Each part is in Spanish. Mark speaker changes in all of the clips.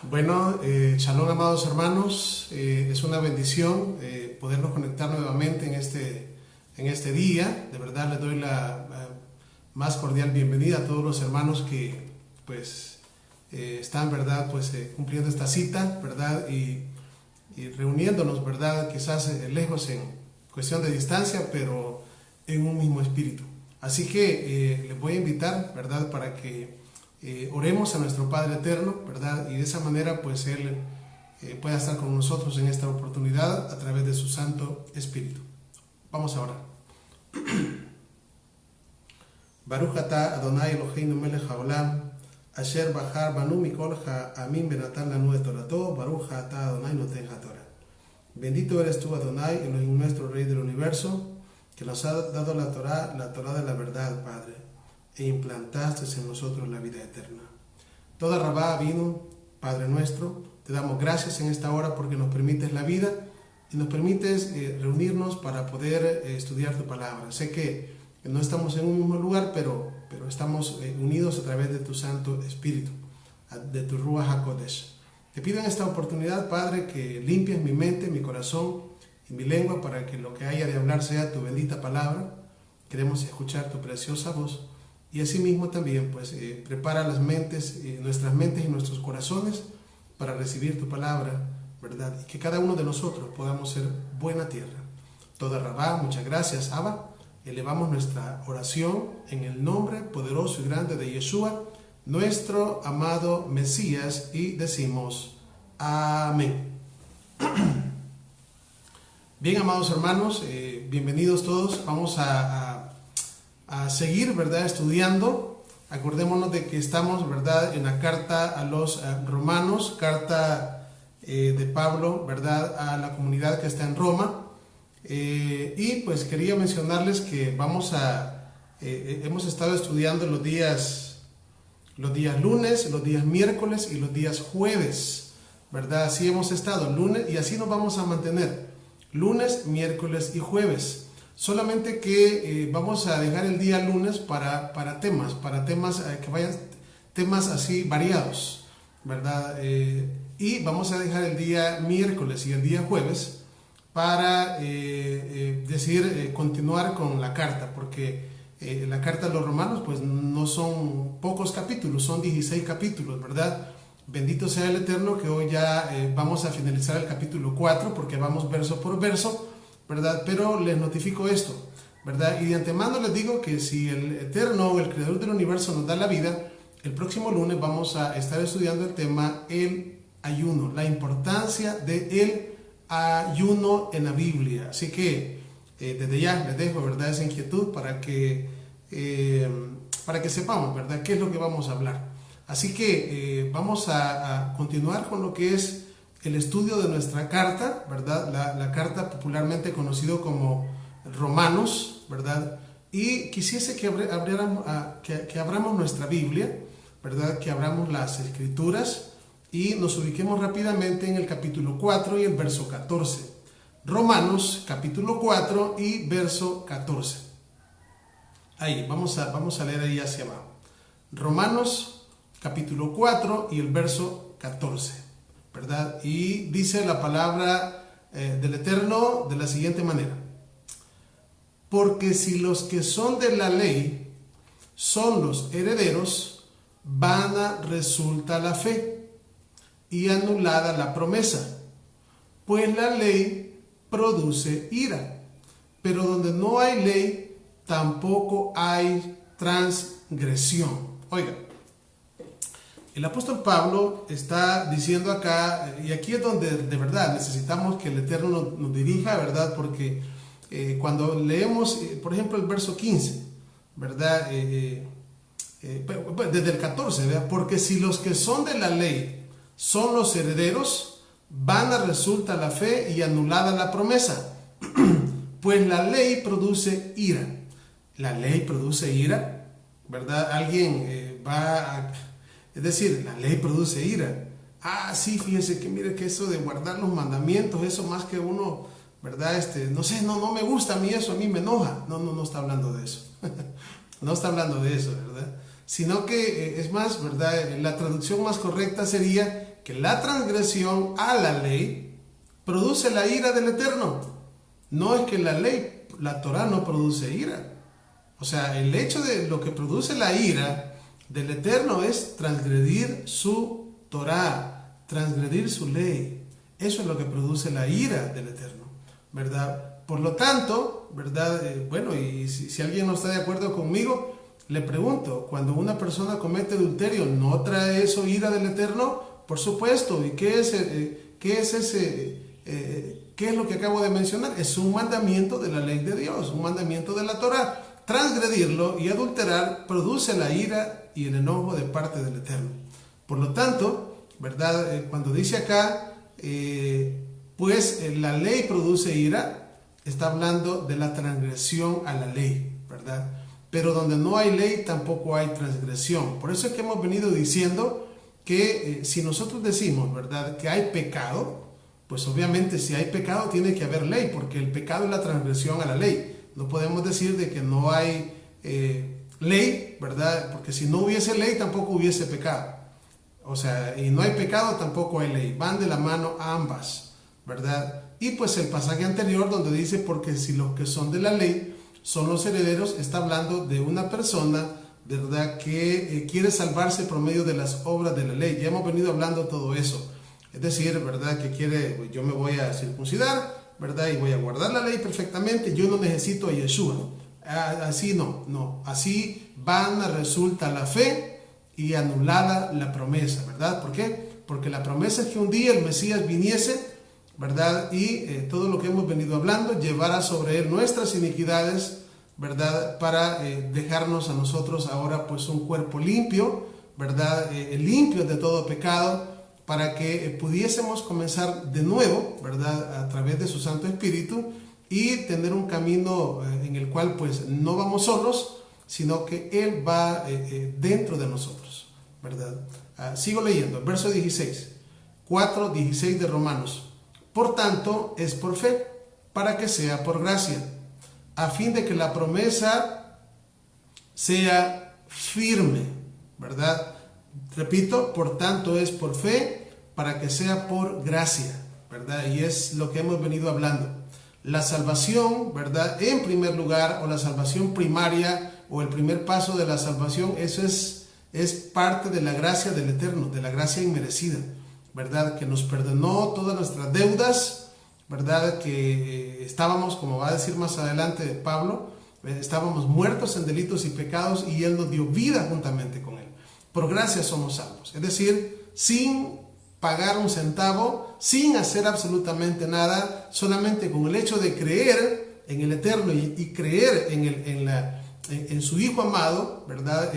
Speaker 1: Bueno, shalom, amados hermanos, es una bendición podernos conectar nuevamente en este día. De verdad les doy la más cordial bienvenida a todos los hermanos que pues están, verdad, pues cumpliendo esta cita, verdad, y reuniéndonos, verdad, quizás lejos en cuestión de distancia, pero en un mismo espíritu. Así que les voy a invitar, verdad, para que oremos a nuestro Padre Eterno, ¿verdad? Y de esa manera pues Él pueda estar con nosotros en esta oportunidad a través de su Santo Espíritu. Vamos a orar. Baruch atah Adonai Eloheinu melech haolam, asher bahar banu mikol ha'amim benatan lanu et torato, Baruch atah Adonai noten haTorah. Bendito eres tú, Adonai, Elohim nuestro Rey del universo, que nos ha dado la Torah de la verdad, Padre, e implantaste en nosotros la vida eterna. Toda Rabá vino, Padre nuestro, te damos gracias en esta hora porque nos permites la vida y nos permites reunirnos para poder estudiar tu palabra. Sé que no estamos en un mismo lugar, pero estamos unidos a través de tu Santo Espíritu, de tu Ruach HaKodesh. Te pido en esta oportunidad, Padre, que limpies mi mente, mi corazón y mi lengua para que lo que haya de hablar sea tu bendita palabra. Queremos escuchar tu preciosa voz. Y asimismo también, pues, prepara las mentes, nuestras mentes y nuestros corazones para recibir tu palabra, ¿verdad? Y que cada uno de nosotros podamos ser buena tierra. Toda Rabá, muchas gracias, Abba. Elevamos nuestra oración en el nombre poderoso y grande de Yeshua, nuestro amado Mesías, y decimos amén. Bien, amados hermanos, bienvenidos todos. Vamos a seguir, ¿verdad?, estudiando. Acordémonos de que estamos, ¿verdad?, en la carta a los romanos, carta de Pablo, ¿verdad?, a la comunidad que está en Roma. Y pues quería mencionarles que hemos estado estudiando los días lunes, los días miércoles y los días jueves, ¿verdad? Así hemos estado, lunes, y así nos vamos a mantener, lunes, miércoles y jueves. Solamente que vamos a dejar el día lunes para temas que vayan, temas así variados, ¿verdad? Y vamos a dejar el día miércoles y el día jueves para continuar con la carta, porque la carta a los romanos pues no son pocos capítulos, son 16 capítulos, ¿verdad? Bendito sea el Eterno que hoy ya vamos a finalizar el capítulo 4 porque vamos verso por verso, ¿verdad? Pero les notifico esto, ¿verdad? Y de antemano les digo que si el Eterno, el Creador del Universo, nos da la vida, el próximo lunes vamos a estar estudiando el tema el ayuno, la importancia del ayuno en la Biblia. Así que desde ya les dejo, ¿verdad?, esa inquietud para que sepamos, ¿verdad?, qué es lo que vamos a hablar. Así que vamos a continuar con lo que es el estudio de nuestra carta, ¿verdad? La carta popularmente conocido como Romanos, ¿verdad? Y quisiese que abramos nuestra Biblia, ¿verdad? Que abramos las Escrituras y nos ubiquemos rápidamente en el capítulo 4 y el verso 14. Romanos, capítulo 4 y verso 14. Ahí, vamos a leer ahí hacia abajo. Romanos, capítulo 4 y el verso 14, ¿verdad? Y dice la palabra del Eterno de la siguiente manera: porque si los que son de la ley son los herederos, vana resulta la fe y anulada la promesa, pues la ley produce ira, pero donde no hay ley, tampoco hay transgresión. Oiga, el apóstol Pablo está diciendo acá, y aquí es donde de verdad necesitamos que el Eterno nos dirija, ¿verdad? Porque cuando leemos, por ejemplo, el verso 15, ¿verdad? Desde el 14, ¿verdad? Porque si los que son de la ley son los herederos, vana resulta la fe y anulada la promesa, pues la ley produce ira. La ley produce ira, ¿verdad? Alguien es decir, la ley produce ira. Ah, sí, fíjese que mire que eso de guardar los mandamientos, eso más que uno, ¿verdad? No sé, no me gusta a mí eso, a mí me enoja. No está hablando de eso. No está hablando de eso, ¿verdad? Sino que es más, ¿verdad? La traducción más correcta sería que la transgresión a la ley produce la ira del Eterno. No es que la ley, la Torah no produce ira. O sea, el hecho de lo que produce la ira del Eterno es transgredir su Torah, transgredir su ley. Eso es lo que produce la ira del Eterno, ¿verdad? Por lo tanto, ¿verdad? Bueno, y si alguien no está de acuerdo conmigo, le pregunto, cuando una persona comete adulterio, ¿no trae eso ira del Eterno? Por supuesto. ¿Y qué es lo que acabo de mencionar? Es un mandamiento de la ley de Dios, un mandamiento de la Torah. Transgredirlo y adulterar produce la ira y el enojo de parte del Eterno. Por lo tanto, ¿verdad? Cuando dice acá, la ley produce ira, está hablando de la transgresión a la ley, ¿verdad? Pero donde no hay ley tampoco hay transgresión. Por eso es que hemos venido diciendo que si nosotros decimos, ¿verdad?, que hay pecado, pues obviamente si hay pecado tiene que haber ley, porque el pecado es la transgresión a la ley. No podemos decir de que no hay ley, ¿verdad? Porque si no hubiese ley tampoco hubiese pecado. O sea, y no hay pecado tampoco hay ley. Van de la mano ambas, ¿verdad? Y pues el pasaje anterior donde dice, porque si los que son de la ley son los herederos, está hablando de una persona, ¿verdad?, que quiere salvarse por medio de las obras de la ley. Ya hemos venido hablando todo eso. Es decir, ¿verdad?, que quiere, yo me voy a circuncidar, ¿verdad?, y voy a guardar la ley perfectamente, yo no necesito a Yeshua. Así no. Así vana resulta la fe y anulada la promesa, ¿verdad? ¿Por qué? Porque la promesa es que un día el Mesías viniese, ¿verdad? Y todo lo que hemos venido hablando llevará sobre él nuestras iniquidades, ¿verdad? Para dejarnos a nosotros ahora pues un cuerpo limpio, ¿verdad? Limpio de todo pecado, para que pudiésemos comenzar de nuevo, ¿verdad?, a través de su Santo Espíritu y tener un camino en el cual pues no vamos solos, sino que Él va dentro de nosotros, ¿verdad? Sigo leyendo, verso 16, 4:16 de Romanos. Por tanto, es por fe, para que sea por gracia, a fin de que la promesa sea firme, ¿verdad? Repito, por tanto es por fe, para que sea por gracia, ¿verdad? Y es lo que hemos venido hablando. La salvación, ¿verdad?, en primer lugar, o la salvación primaria, o el primer paso de la salvación, eso es parte de la gracia del Eterno, de la gracia inmerecida, ¿verdad?, que nos perdonó todas nuestras deudas, ¿verdad?, que estábamos, como va a decir más adelante Pablo, estábamos muertos en delitos y pecados, y Él nos dio vida juntamente con Él. Por gracia somos salvos, es decir, sin pagar un centavo, sin hacer absolutamente nada, solamente con el hecho de creer en el Eterno y creer en su Hijo amado, ¿verdad?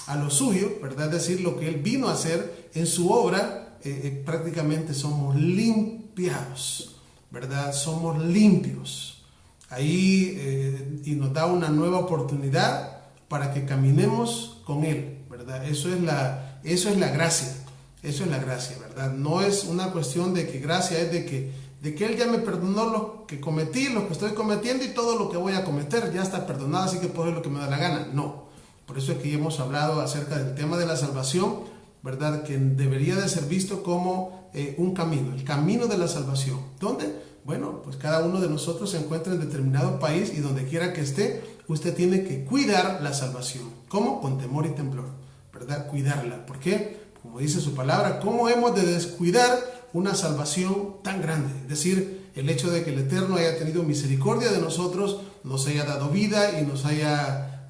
Speaker 1: A lo suyo, ¿verdad? Es decir, lo que Él vino a hacer en su obra, prácticamente somos limpiados, ¿verdad? Somos limpios. Ahí y nos da una nueva oportunidad para que caminemos con Él, ¿verdad? Eso es la gracia. Eso es la gracia, ¿verdad? No es una cuestión de que gracia es de que Él ya me perdonó lo que cometí, lo que estoy cometiendo y todo lo que voy a cometer. Ya está perdonado, así que puedo hacer lo que me da la gana. No. Por eso es que ya hemos hablado acerca del tema de la salvación, ¿verdad? Que debería de ser visto como un camino, el camino de la salvación. ¿Dónde? Bueno, pues cada uno de nosotros se encuentra en determinado país y donde quiera que esté, usted tiene que cuidar la salvación. ¿Cómo? Con temor y temblor, ¿verdad? Cuidarla. ¿Por qué? Como dice su palabra, ¿cómo hemos de descuidar una salvación tan grande? Es decir, el hecho de que el Eterno haya tenido misericordia de nosotros, nos haya dado vida y nos haya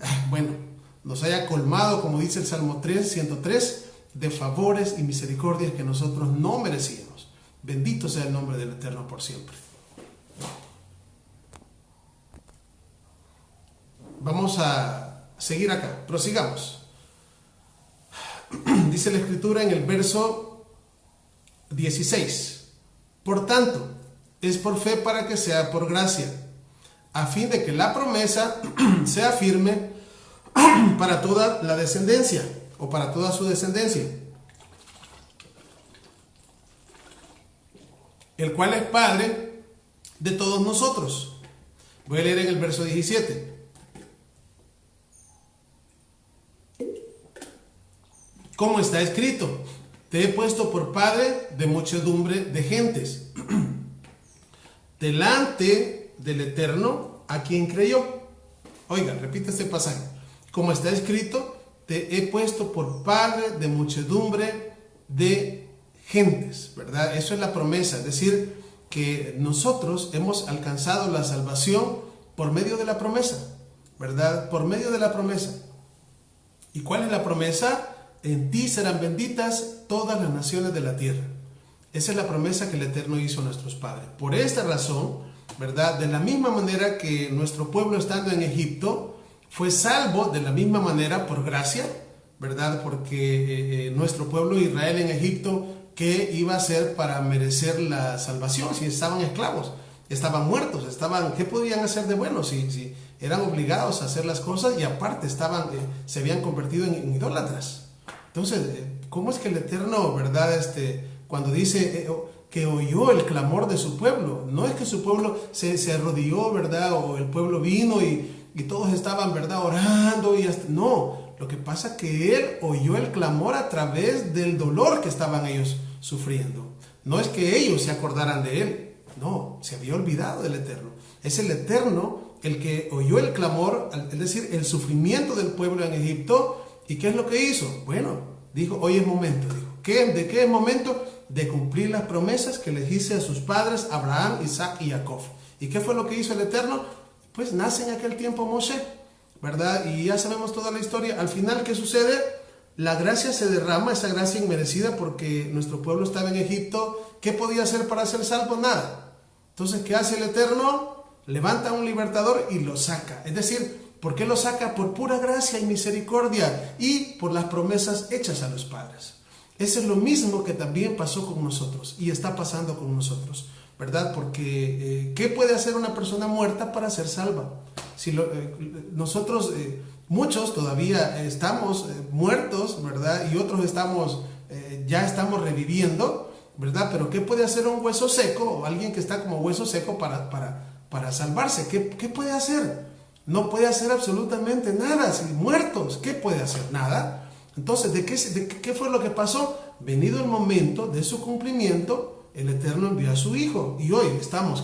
Speaker 1: colmado, como dice el Salmo 103, de favores y misericordias que nosotros no merecíamos. Bendito sea el nombre del Eterno por siempre. Vamos a seguir acá, prosigamos. Dice la Escritura en el verso 16: por tanto, es por fe para que sea por gracia, a fin de que la promesa sea firme para toda la descendencia, o para toda su descendencia, el cual es Padre de todos nosotros. Voy a leer en el verso 17. Como está escrito: te he puesto por padre de muchedumbre de gentes, delante del Eterno a quien creyó. Oiga, repite este pasaje. Como está escrito, te he puesto por padre de muchedumbre de gentes, ¿verdad? Eso es la promesa, es decir, que nosotros hemos alcanzado la salvación por medio de la promesa, ¿verdad? Por medio de la promesa. ¿Y cuál es la promesa? En ti serán benditas todas las naciones de la tierra. Esa es la promesa que el Eterno hizo a nuestros padres. Por esta razón, ¿verdad? De la misma manera que nuestro pueblo estando en Egipto fue salvo, de la misma manera por gracia, ¿verdad? Porque nuestro pueblo Israel en Egipto, ¿qué iba a hacer para merecer la salvación? Si estaban esclavos, estaban muertos, ¿qué podían hacer de bueno? Si eran obligados a hacer las cosas y aparte se habían convertido en idólatras. Entonces, ¿cómo es que el Eterno, verdad, cuando dice que oyó el clamor de su pueblo? No es que su pueblo se arrodilló, ¿verdad? O el pueblo vino y todos estaban, ¿verdad?, orando. No, lo que pasa es que Él oyó el clamor a través del dolor que estaban ellos sufriendo. No es que ellos se acordaran de Él. No, se había olvidado del Eterno. Es el Eterno el que oyó el clamor, es decir, el sufrimiento del pueblo en Egipto. ¿Y qué es lo que hizo? Bueno, dijo, hoy es momento. Dijo, ¿de qué es momento? De cumplir las promesas que les hice a sus padres, Abraham, Isaac y Jacob. ¿Y qué fue lo que hizo el Eterno? Pues nace en aquel tiempo Moshe, ¿verdad? Y ya sabemos toda la historia. Al final, ¿qué sucede? La gracia se derrama, esa gracia inmerecida, porque nuestro pueblo estaba en Egipto. ¿Qué podía hacer para ser salvo? Nada. Entonces, ¿qué hace el Eterno? Levanta a un libertador y lo saca. Es decir, ¿por qué lo saca? Por pura gracia y misericordia y por las promesas hechas a los padres. Eso es lo mismo que también pasó con nosotros y está pasando con nosotros, ¿verdad? Porque ¿qué puede hacer una persona muerta para ser salva? Si nosotros, muchos todavía estamos muertos, ¿verdad? Y otros ya estamos reviviendo, ¿verdad? Pero ¿qué puede hacer un hueso seco o alguien que está como hueso seco para salvarse? ¿Qué puede hacer? No puede hacer absolutamente nada. Si muertos, ¿qué puede hacer? Nada. Entonces, ¿qué fue lo que pasó? Venido el momento de su cumplimiento, el Eterno envió a su Hijo. Y hoy estamos,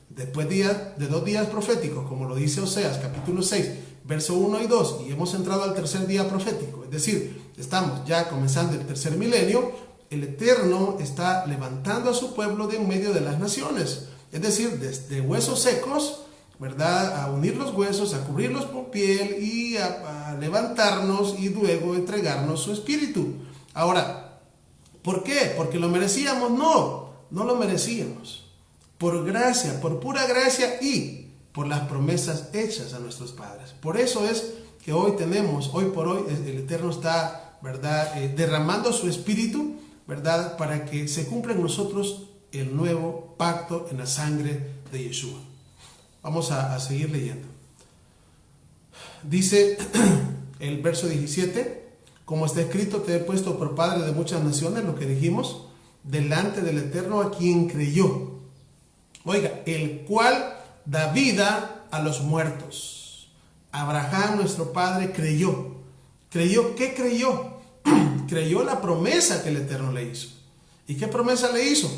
Speaker 1: después de 2 días proféticos, como lo dice Oseas, capítulo 6, verso 1 y 2, y hemos entrado al tercer día profético. Es decir, estamos ya comenzando el tercer milenio. El Eterno está levantando a su pueblo de en medio de las naciones. Es decir, desde huesos secos, ¿verdad?, a unir los huesos, a cubrirlos por piel y a levantarnos y luego entregarnos su espíritu. Ahora, ¿por qué? ¿Porque lo merecíamos? No lo merecíamos. por gracia, por pura gracia y por las promesas hechas a nuestros padres. Por eso es que hoy por hoy, el Eterno está, ¿verdad?, derramando su Espíritu, ¿verdad?, para que se cumpla en nosotros el nuevo pacto en la sangre de Yeshua. Vamos a seguir leyendo. Dice el verso 17, como está escrito, te he puesto por padre de muchas naciones, lo que dijimos, delante del Eterno a quien creyó. Oiga, el cual da vida a los muertos. Abraham, nuestro padre, creyó. ¿Creyó? ¿Qué creyó? Creyó la promesa que el Eterno le hizo. ¿Y qué promesa le hizo?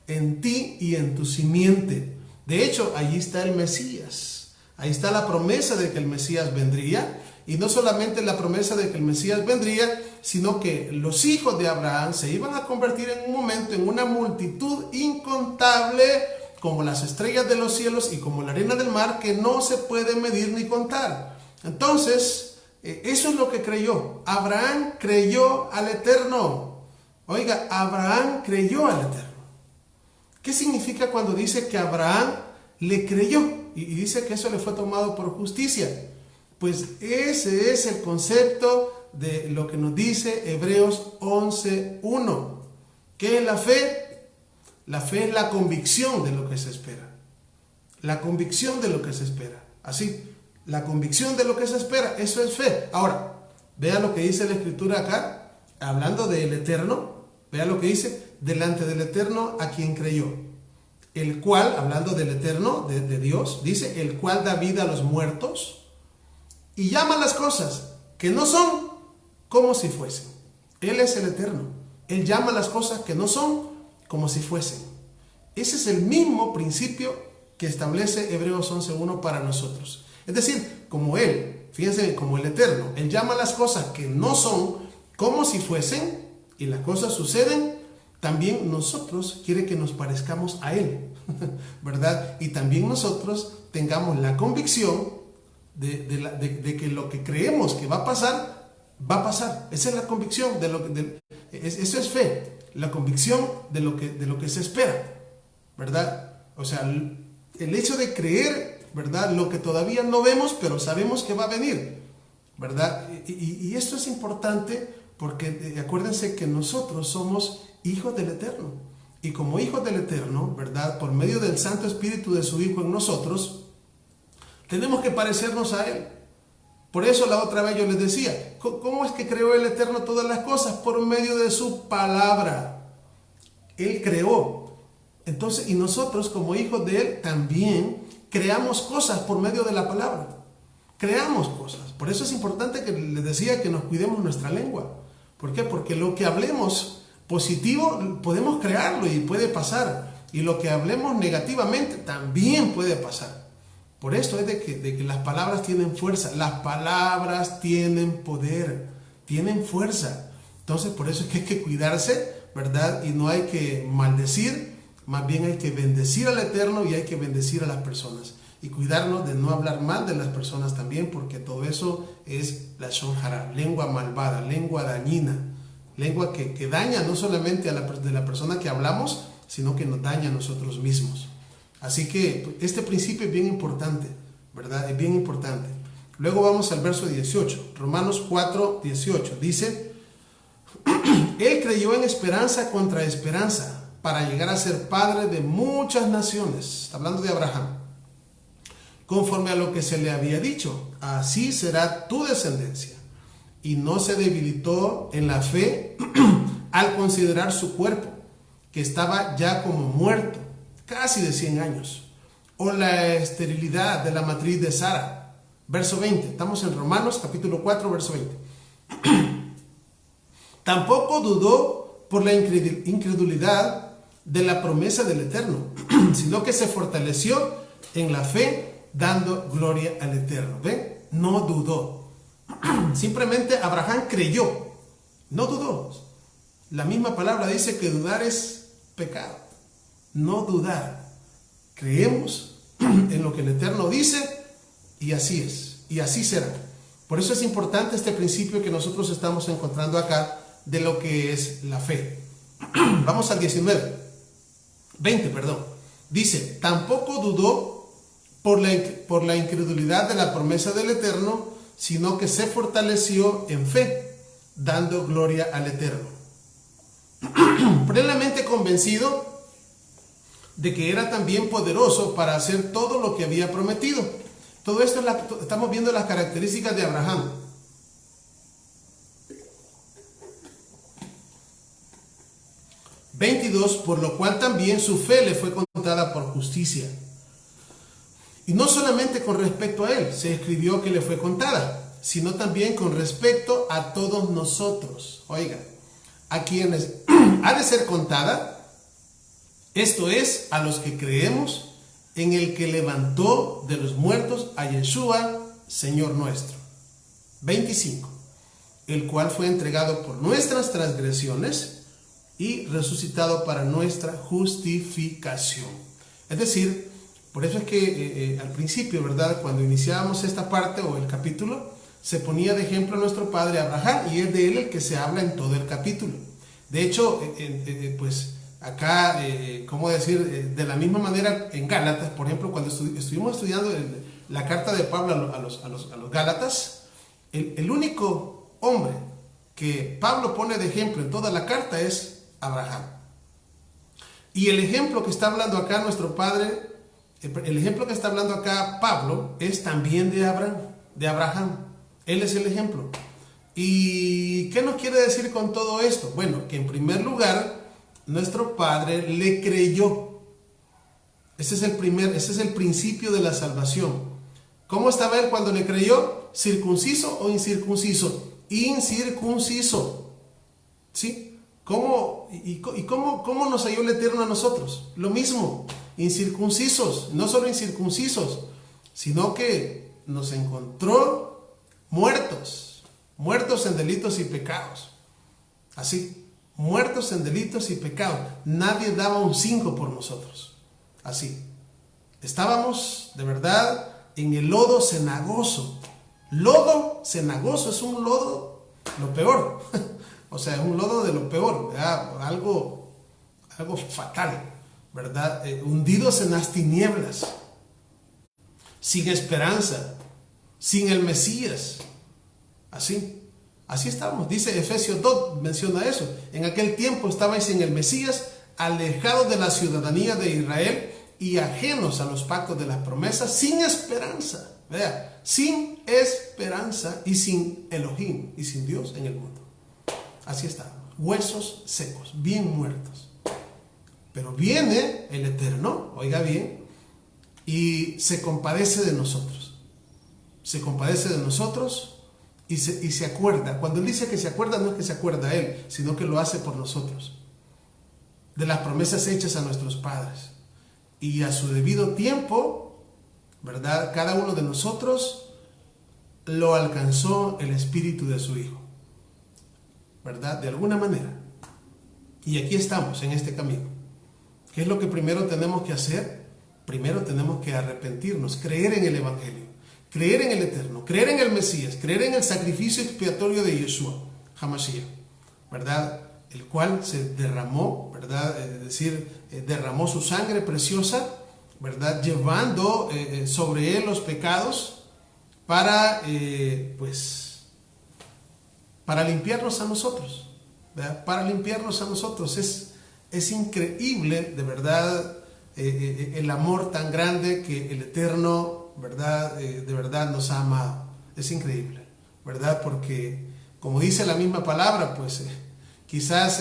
Speaker 1: En ti y en tu simiente. De hecho, allí está el Mesías. Ahí está la promesa de que el Mesías vendría. Y no solamente la promesa de que el Mesías vendría, sino que los hijos de Abraham se iban a convertir en un momento en una multitud incontable, como las estrellas de los cielos y como la arena del mar, que no se puede medir ni contar. Entonces, eso es lo que creyó. Abraham creyó al Eterno. Oiga, Abraham creyó al Eterno. ¿Qué significa cuando dice que Abraham le creyó? Y dice que eso le fue tomado por justicia. Pues ese es el concepto de lo que nos dice Hebreos 11:1. ¿Qué es la fe? La fe es la convicción de lo que se espera. La convicción de lo que se espera. Así, la convicción de lo que se espera, eso es fe. Ahora, vea lo que dice la Escritura acá, hablando del Eterno. Vea lo que dice, delante del Eterno a quien creyó. El cual, hablando del Eterno, de Dios, dice, el cual da vida a los muertos y llama las cosas que no son como si fuesen. Él es el Eterno. Él llama las cosas que no son como si fuesen. Ese es el mismo principio que establece Hebreos 11:1 para nosotros. Es decir, como Él, fíjense, como el Eterno, Él llama las cosas que no son como si fuesen, y las cosas suceden, también nosotros quiere que nos parezcamos a Él, ¿verdad? Y también nosotros tengamos la convicción de que lo que creemos que va a pasar, va a pasar. Esa es la convicción, eso es fe. La convicción de lo que se espera, ¿verdad? O sea, el hecho de creer, ¿verdad?, lo que todavía no vemos, pero sabemos que va a venir, ¿verdad? Y esto es importante porque acuérdense que nosotros somos hijos del Eterno. Y como hijos del Eterno, ¿verdad?, por medio del Santo Espíritu de su Hijo en nosotros, tenemos que parecernos a Él. Por eso la otra vez yo les decía, ¿cómo es que creó el Eterno todas las cosas? Por medio de su palabra. Él creó. Entonces, y nosotros como hijos de Él también creamos cosas por medio de la palabra. Creamos cosas. Por eso es importante que les decía que nos cuidemos nuestra lengua. ¿Por qué? Porque lo que hablemos positivo podemos crearlo y puede pasar. Y lo que hablemos negativamente también puede pasar. Por esto es de que las palabras tienen fuerza. Las palabras tienen poder, tienen fuerza. Entonces, por eso es que hay que cuidarse, ¿verdad? Y no hay que maldecir, más bien hay que bendecir al Eterno y hay que bendecir a las personas. Y cuidarnos de no hablar mal de las personas también, porque todo eso es lashon hara, lengua malvada, lengua dañina, lengua que daña no solamente de la persona que hablamos, sino que nos daña a nosotros mismos. Así que este principio es bien importante, ¿verdad? Es bien importante. Luego vamos al verso 18, Romanos 4:18. Dice, Él creyó en esperanza contra esperanza para llegar a ser padre de muchas naciones. Hablando de Abraham. Conforme a lo que se le había dicho, así será tu descendencia. Y no se debilitó en la fe al considerar su cuerpo, que estaba ya como muerto, casi de 100 años, o la esterilidad de la matriz de Sara. Verso 20, estamos en Romanos capítulo 4, verso 20. Tampoco dudó por la incredulidad de la promesa del Eterno, sino que se fortaleció en la fe, dando gloria al Eterno. ¿Ven? No dudó. Simplemente Abraham creyó, no dudó. La misma palabra dice que dudar es pecado. No dudar. Creemos en lo que el Eterno dice y así es, y así será. Por eso es importante este principio que nosotros estamos encontrando acá de lo que es la fe. Vamos al 20, Dice, tampoco dudó por la incredulidad de la promesa del Eterno, sino que se fortaleció en fe, dando gloria al Eterno. Plenamente convencido de que era también poderoso para hacer todo lo que había prometido. Todo esto estamos viendo las características de Abraham. (22) Por lo cual también su fe le fue contada por justicia. Y no solamente con respecto a él se escribió que le fue contada, sino también con respecto a todos nosotros. Oiga, a quienes ha de ser contada, esto es, a los que creemos en el que levantó de los muertos a Yeshua, Señor nuestro. 25. El cual fue entregado por nuestras transgresiones y resucitado para nuestra justificación. Es decir, por eso es que al principio, ¿verdad?, cuando iniciábamos esta parte o el capítulo, se ponía de ejemplo a nuestro padre Abraham, y es de él el que se habla en todo el capítulo. De hecho, pues acá, ¿cómo decir? De la misma manera en Gálatas, por ejemplo, cuando estuvimos estudiando la carta de Pablo a los Gálatas, el único hombre que Pablo pone de ejemplo en toda la carta es Abraham. Y el ejemplo que está hablando acá nuestro padre, el ejemplo que está hablando acá Pablo, es también de Abraham. Él es el ejemplo. ¿Y qué nos quiere decir con todo esto? Bueno, que en primer lugar, nuestro padre le creyó. Ese es el principio de la salvación. ¿Cómo estaba él cuando le creyó? ¿Circunciso o incircunciso? Incircunciso. ¿Sí? ¿Cómo nos halló el Eterno a nosotros? Lo mismo, incircuncisos, no solo incircuncisos, sino que nos encontró muertos en delitos y pecados. Así, muertos en delitos y pecados. Nadie daba un 5 por nosotros. Así, estábamos de verdad en el lodo cenagoso. Lodo cenagoso es un lodo, lo peor. O sea, es un lodo de lo peor, ¿verdad? Algo fatal, ¿verdad? Hundidos en las tinieblas, sin esperanza, sin el Mesías. Así estábamos. Dice Efesios 2, menciona eso. En aquel tiempo estabais sin el Mesías, alejados de la ciudadanía de Israel y ajenos a los pactos de las promesas, sin esperanza, ¿verdad? Sin esperanza y sin Elohim y sin Dios en el mundo. Así está, huesos secos, bien muertos. Pero viene el Eterno, oiga bien, y se compadece de nosotros. Se compadece de nosotros y se acuerda. Cuando él dice que se acuerda, no es que se acuerda a él, sino que lo hace por nosotros. De las promesas hechas a nuestros padres. Y a su debido tiempo, ¿verdad?, cada uno de nosotros lo alcanzó el Espíritu de su Hijo. ¿Verdad? De alguna manera. Y aquí estamos en este camino. ¿Qué es lo que primero tenemos que hacer? Primero tenemos que arrepentirnos, creer en el Evangelio, creer en el Eterno, creer en el Mesías, creer en el sacrificio expiatorio de Yeshua, Hamashiach, ¿verdad? El cual se derramó, ¿verdad? Es decir, derramó su sangre preciosa, ¿verdad? Llevando sobre él los pecados para limpiarnos a nosotros, ¿verdad? Para limpiarnos a nosotros. Es increíble, de verdad, el amor tan grande que el Eterno, ¿verdad?, de verdad nos ha amado. Es increíble, ¿verdad? Porque, como dice la misma palabra, pues quizás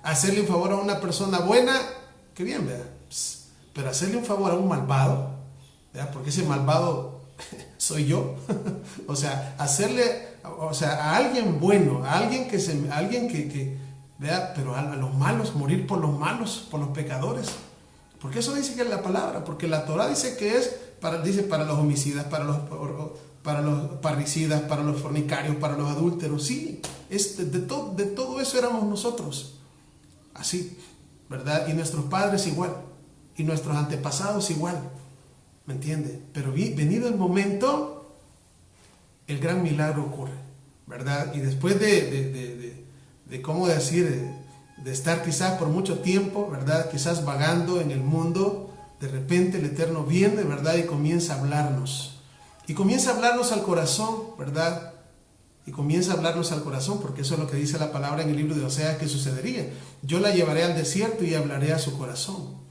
Speaker 1: hacerle un favor a una persona buena, qué bien, ¿verdad? Pero hacerle un favor a un malvado, ¿verdad? Porque ese malvado soy yo. O sea, a alguien bueno, a alguien que vea, pero a los malos, morir por los malos, por los pecadores. Porque eso dice que es la palabra, porque la Torah dice que es para los homicidas, para los parricidas, para los fornicarios, para los adúlteros. Sí, de todo eso éramos nosotros. Así, ¿verdad? Y nuestros padres igual, y nuestros antepasados igual. ¿Me entiende? Pero venido el momento, el gran milagro ocurre, ¿verdad? Y después de ¿cómo decir? De estar quizás por mucho tiempo, ¿verdad? Quizás vagando en el mundo, de repente el Eterno viene, ¿verdad? Y comienza a hablarnos. Y comienza a hablarnos al corazón, ¿verdad? Y comienza a hablarnos al corazón, porque eso es lo que dice la palabra en el libro de Oseas que sucedería. Yo la llevaré al desierto y hablaré a su corazón.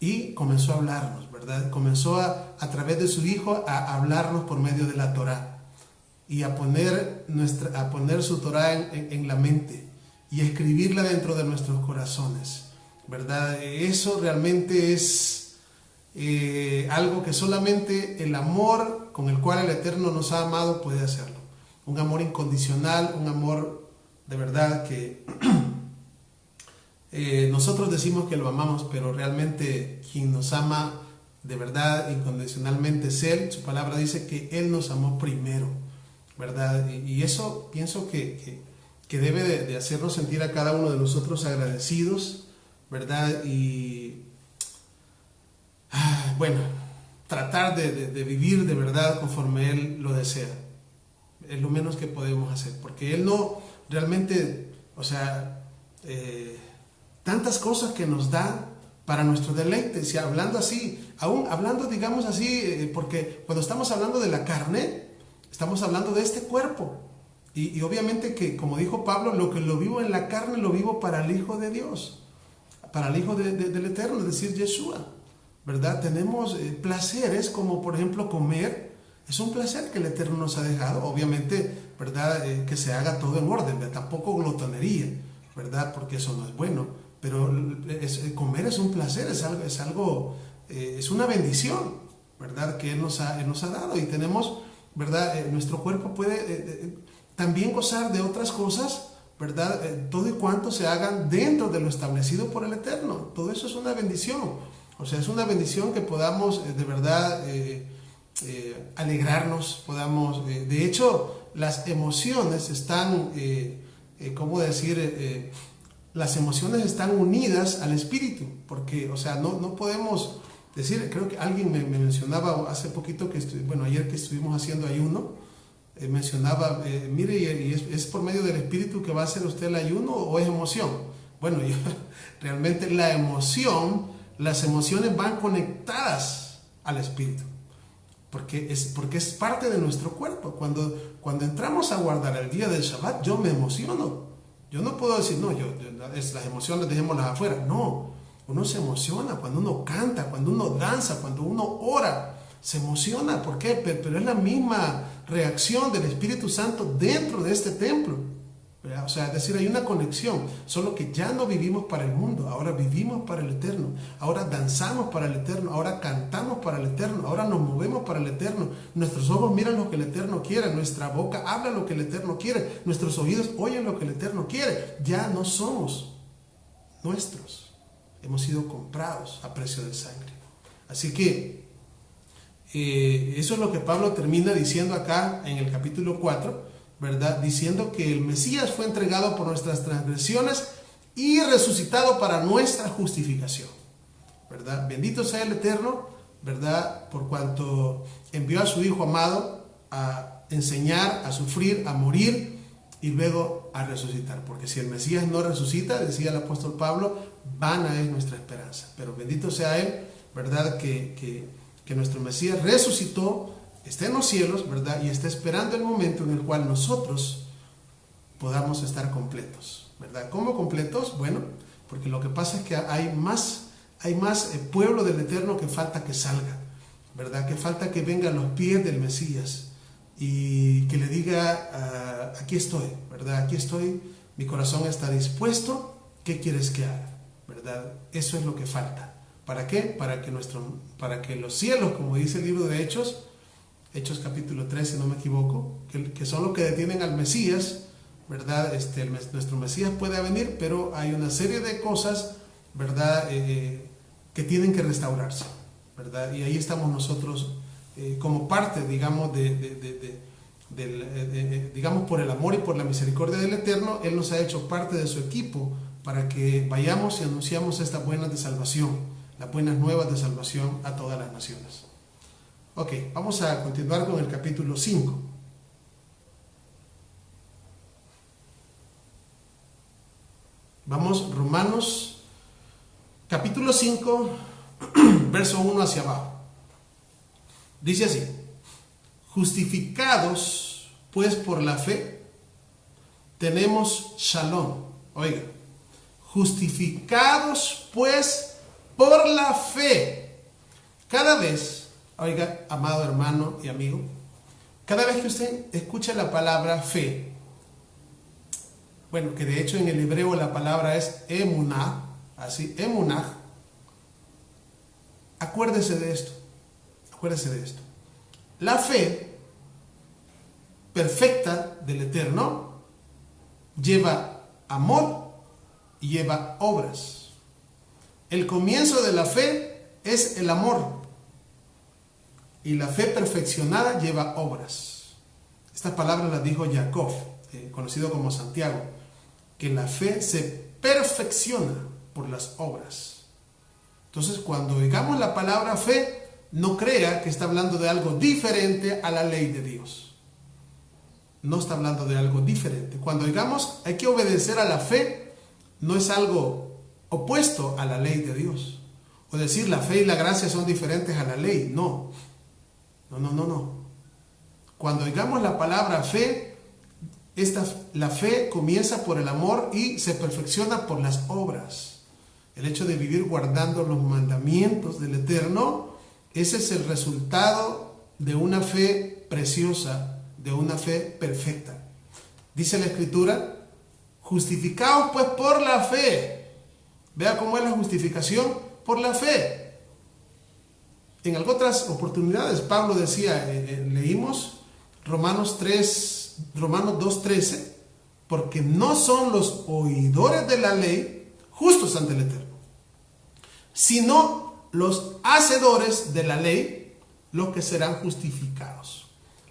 Speaker 1: Y comenzó a hablarnos, ¿verdad? Comenzó a través de su Hijo a hablarnos por medio de la Torá. Y a poner su Torá en la mente y a escribirla dentro de nuestros corazones, ¿verdad? Eso realmente es algo que solamente el amor con el cual el Eterno nos ha amado puede hacerlo. Un amor incondicional, un amor de verdad que nosotros decimos que lo amamos, pero realmente quien nos ama de verdad incondicionalmente es Él. Su palabra dice que Él nos amó primero, ¿verdad? Y eso pienso que debe de hacernos sentir a cada uno de nosotros agradecidos, ¿verdad? Y bueno, tratar de vivir de verdad conforme Él lo desea. Es lo menos que podemos hacer, porque Él no realmente, o sea, tantas cosas que nos da para nuestro deleite, si hablando así, aún hablando digamos así, porque cuando estamos hablando de la carne, estamos hablando de este cuerpo, y obviamente que como dijo Pablo, lo que lo vivo en la carne lo vivo para el Hijo de Dios, para el Hijo del Eterno, es decir, Yeshua, ¿verdad? Tenemos placeres como por ejemplo comer. Es un placer que el Eterno nos ha dejado, obviamente, ¿verdad? Que se haga todo en orden, ¿verdad? Tampoco glotonería, ¿verdad? Porque eso no es bueno, pero comer es un placer, es una bendición, ¿verdad? Que Él nos ha dado y tenemos, ¿verdad? Nuestro cuerpo puede también gozar de otras cosas, ¿verdad? Todo y cuanto se hagan dentro de lo establecido por el Eterno, todo eso es una bendición, o sea, es una bendición que podamos de verdad alegrarnos, podamos, de hecho, las emociones están, ¿cómo decir? Las emociones están unidas al espíritu, porque, o sea, no podemos decir, creo que alguien me mencionaba hace poquito, ayer que estuvimos haciendo ayuno, mencionaba, mire, y es por medio del espíritu que va a hacer usted el ayuno o es emoción. Bueno, realmente las emociones van conectadas al espíritu. Porque es parte de nuestro cuerpo. Cuando entramos a guardar el día del Shabbat, yo me emociono. Yo no puedo decir, no, las emociones dejémoslas afuera. No, uno se emociona cuando uno canta, cuando uno danza, cuando uno ora. Se emociona, ¿por qué? Pero es la misma reacción del Espíritu Santo dentro de este templo, ¿verdad? O sea, es decir, hay una conexión, solo que ya no vivimos para el mundo, ahora vivimos para el Eterno, ahora danzamos para el Eterno, ahora cantamos para el Eterno, ahora nos movemos para el Eterno, nuestros ojos miran lo que el Eterno quiere, nuestra boca habla lo que el Eterno quiere, nuestros oídos oyen lo que el Eterno quiere, ya no somos nuestros, hemos sido comprados a precio de sangre. Así que eso es lo que Pablo termina diciendo acá en el capítulo 4, ¿verdad? Diciendo que el Mesías fue entregado por nuestras transgresiones y resucitado para nuestra justificación, ¿verdad? Bendito sea el Eterno, ¿verdad? Por cuanto envió a su Hijo amado a enseñar, a sufrir, a morir y luego a resucitar. Porque si el Mesías no resucita, decía el apóstol Pablo, vana es nuestra esperanza. Pero bendito sea Él, ¿verdad? Que nuestro Mesías resucitó, está en los cielos, ¿verdad? Y está esperando el momento en el cual nosotros podamos estar completos, ¿verdad? ¿Cómo completos? Bueno, porque lo que pasa es que hay más pueblo del Eterno que falta que salga, ¿verdad? Que falta que venga a los pies del Mesías y que le diga, aquí estoy, ¿verdad? Aquí estoy, mi corazón está dispuesto, ¿qué quieres que haga? ¿Verdad? Eso es lo que falta. ¿Para qué? Para que los cielos, como dice el libro de Hechos capítulo 3, si no me equivoco, que son los que detienen al Mesías, ¿verdad? Nuestro Mesías puede venir, pero hay una serie de cosas, ¿verdad? Que tienen que restaurarse, ¿verdad? Y ahí estamos nosotros como parte, digamos, digamos, por el amor y por la misericordia del Eterno, Él nos ha hecho parte de su equipo para que vayamos y anunciamos estas buenas de salvación, las buenas nuevas de salvación a todas las naciones. Ok, vamos a continuar con el capítulo 5. Vamos, Romanos, capítulo 5, verso 1 hacia abajo. Dice así: justificados pues por la fe, tenemos shalom. Oiga, justificados pues por la fe. Cada vez, oiga, amado hermano y amigo, cada vez que usted escucha la palabra fe, bueno, que de hecho en el hebreo la palabra es emunah, así, emunah, acuérdese de esto, acuérdese de esto. La fe perfecta del Eterno lleva amor y lleva obras. El comienzo de la fe es el amor, y la fe perfeccionada lleva obras. Estas palabras las dijo Jacob, conocido como Santiago, que la fe se perfecciona por las obras. Entonces, cuando oigamos la palabra fe, no crea que está hablando de algo diferente a la ley de Dios. No está hablando de algo diferente. Cuando oigamos hay que obedecer a la fe, no es algo opuesto a la ley de Dios. O decir la fe y la gracia son diferentes a la ley. No. No. Cuando oigamos la palabra fe, la fe comienza por el amor y se perfecciona por las obras. El hecho de vivir guardando los mandamientos del Eterno, ese es el resultado de una fe preciosa, de una fe perfecta. Dice la Escritura: justificados pues por la fe. Vea cómo es la justificación: por la fe. En otras oportunidades Pablo decía, leímos Romanos 2:13, porque no son los oidores de la ley justos ante el Eterno, sino los hacedores de la ley los que serán justificados.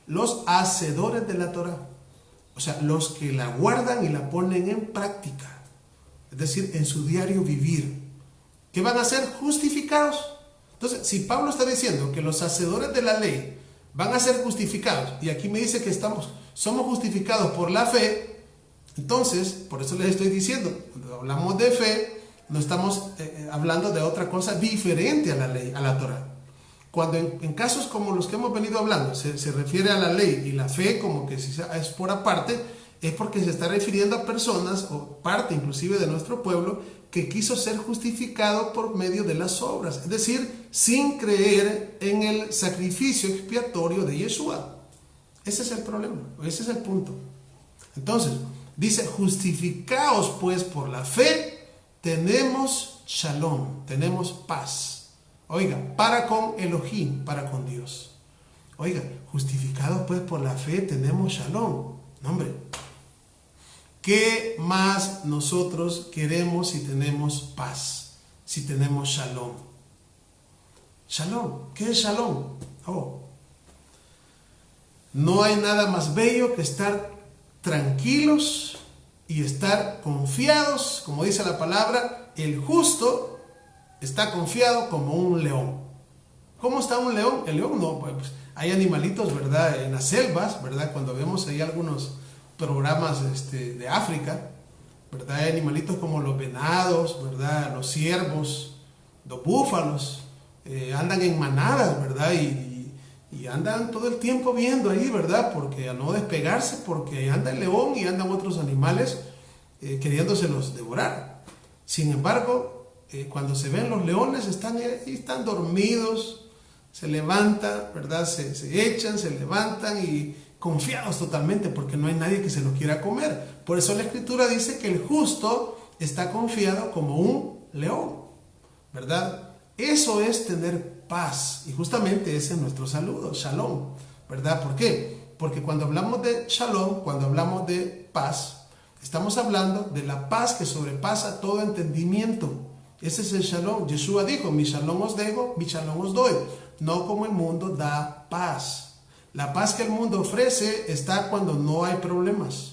Speaker 1: Los hacedores de la Torah, o sea, los que la guardan y la ponen en práctica, es decir, en su diario vivir, ¿qué van a ser? Justificados. Entonces, si Pablo está diciendo que los hacedores de la ley van a ser justificados, y aquí me dice que somos justificados por la fe, entonces, por eso les estoy diciendo, cuando hablamos de fe, no estamos hablando de otra cosa diferente a la ley, a la Torah. Cuando en casos como los que hemos venido hablando se refiere a la ley y la fe como que si es por aparte, es porque se está refiriendo a personas o parte inclusive de nuestro pueblo que quiso ser justificado por medio de las obras, es decir, sin creer en el sacrificio expiatorio de Yeshua. Ese es el problema, ese es el punto. Entonces, dice: justificaos pues por la fe, tenemos shalom, tenemos paz. Oiga, para con Elohim, para con Dios. Oiga, justificados pues por la fe, tenemos shalom. No, hombre, ¿qué más nosotros queremos si tenemos paz? Si tenemos shalom. Shalom, ¿qué es shalom? No hay nada más bello que estar tranquilos y estar confiados, como dice la palabra, el justo está confiado como un león. ¿Cómo está un león? El león no, pues hay animalitos, ¿verdad? En las selvas, ¿verdad? Cuando vemos ahí algunos programas de África, ¿verdad? Hay animalitos como los venados, ¿verdad? Los ciervos, los búfalos, andan en manadas, ¿verdad? Y andan todo el tiempo viendo ahí, ¿verdad? Porque a no despegarse, porque anda el león y andan otros animales queriéndoselos devorar. Sin embargo, cuando se ven los leones, están dormidos, se levantan, ¿verdad? Se echan, se levantan y confiados totalmente porque no hay nadie que se los quiera comer. Por eso la Escritura dice que el justo está confiado como un león, ¿verdad? Eso es tener paz, y justamente ese es nuestro saludo, shalom, ¿verdad? ¿Por qué? Porque cuando hablamos de shalom, cuando hablamos de paz, estamos hablando de la paz que sobrepasa todo entendimiento. Ese es el shalom. Yeshua dijo: mi shalom os dejo, mi shalom os doy. No como el mundo da paz. La paz que el mundo ofrece está cuando no hay problemas.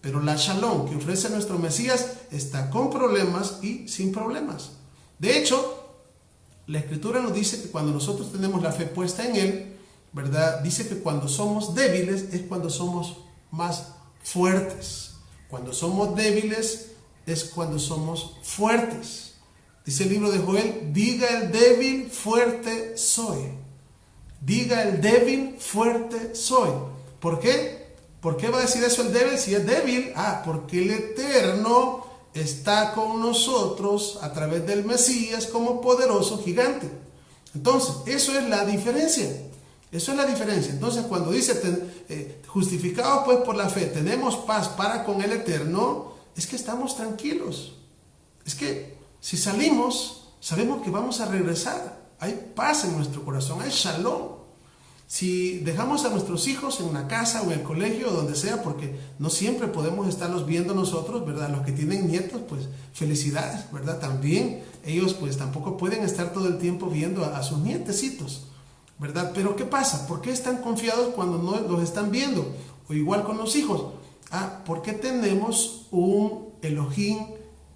Speaker 1: Pero la shalom que ofrece nuestro Mesías está con problemas y sin problemas. De hecho, la Escritura nos dice que cuando nosotros tenemos la fe puesta en Él, ¿verdad? Dice que cuando somos débiles es cuando somos más fuertes. Cuando somos débiles es cuando somos fuertes. Dice el libro de Joel, diga el débil, fuerte soy. Diga el débil, fuerte soy. ¿Por qué? ¿Por qué va a decir eso el débil si es débil? Porque el Eterno está con nosotros a través del Mesías como poderoso gigante. Entonces, eso es la diferencia. Eso es la diferencia. Entonces, cuando dice justificados pues por la fe, tenemos paz para con el Eterno, es que estamos tranquilos. Es que si salimos, sabemos que vamos a regresar. Hay paz en nuestro corazón, hay shalom. Si dejamos a nuestros hijos en la casa o en el colegio o donde sea, porque no siempre podemos estarlos viendo nosotros, ¿verdad? Los que tienen nietos, pues felicidades, ¿verdad? También ellos pues tampoco pueden estar todo el tiempo viendo a sus nietecitos, ¿verdad? Pero ¿qué pasa? ¿Por qué están confiados cuando no los están viendo? O igual con los hijos. Porque tenemos un Elohim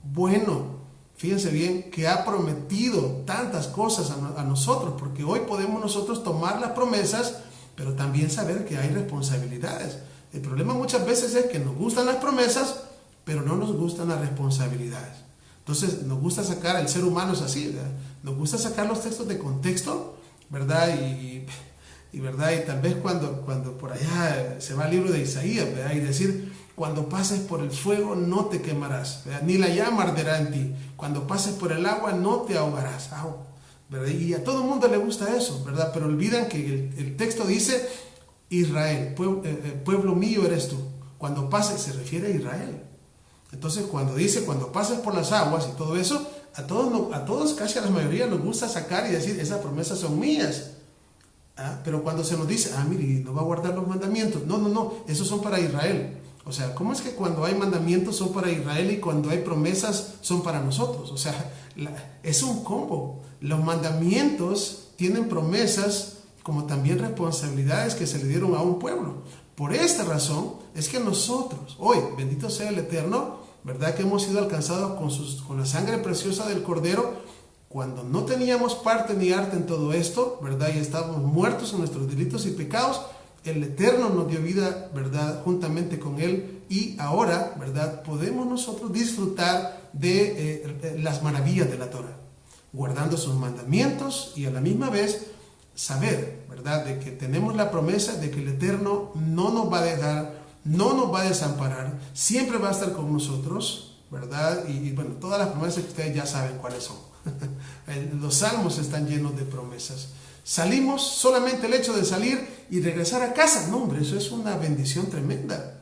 Speaker 1: bueno. Fíjense bien, que ha prometido tantas cosas a nosotros, porque hoy podemos nosotros tomar las promesas, pero también saber que hay responsabilidades. El problema muchas veces es que nos gustan las promesas, pero no nos gustan las responsabilidades. Entonces, nos gusta sacar, el ser humano es así, ¿verdad? Nos gusta sacar los textos de contexto, ¿verdad? Y ¿verdad? Y tal vez cuando por allá se va al libro de Isaías, ¿verdad? Y decir, cuando pases por el fuego no te quemarás, ¿verdad? Ni la llama arderá en ti. Cuando pases por el agua no te ahogarás, ¿verdad? Y a todo el mundo le gusta eso, ¿verdad? Pero olvidan que el texto dice, Israel, pueblo mío eres tú. Cuando pases, se refiere a Israel. Entonces, cuando dice, cuando pases por las aguas y todo eso, a todos, casi a la mayoría nos gusta sacar y decir, esas promesas son mías. Pero cuando se nos dice, mire, no va a guardar los mandamientos. No, esos son para Israel. O sea, ¿cómo es que cuando hay mandamientos son para Israel y cuando hay promesas son para nosotros? O sea, es un combo. Los mandamientos tienen promesas como también responsabilidades que se le dieron a un pueblo. Por esta razón es que nosotros, hoy, bendito sea el Eterno, ¿verdad? Que hemos sido alcanzados con la sangre preciosa del Cordero, cuando no teníamos parte ni arte en todo esto, ¿verdad? Y estábamos muertos en nuestros delitos y pecados, el Eterno nos dio vida, ¿verdad? Juntamente con Él, y ahora, ¿verdad? Podemos nosotros disfrutar de las maravillas de la Torah, guardando sus mandamientos y a la misma vez saber, ¿verdad? De que tenemos la promesa de que el Eterno no nos va a dejar, no nos va a desamparar, siempre va a estar con nosotros, ¿verdad? Y bueno, todas las promesas que ustedes ya saben cuáles son. Los salmos están llenos de promesas. Salimos, solamente el hecho de salir y regresar a casa, no hombre, eso es una bendición tremenda,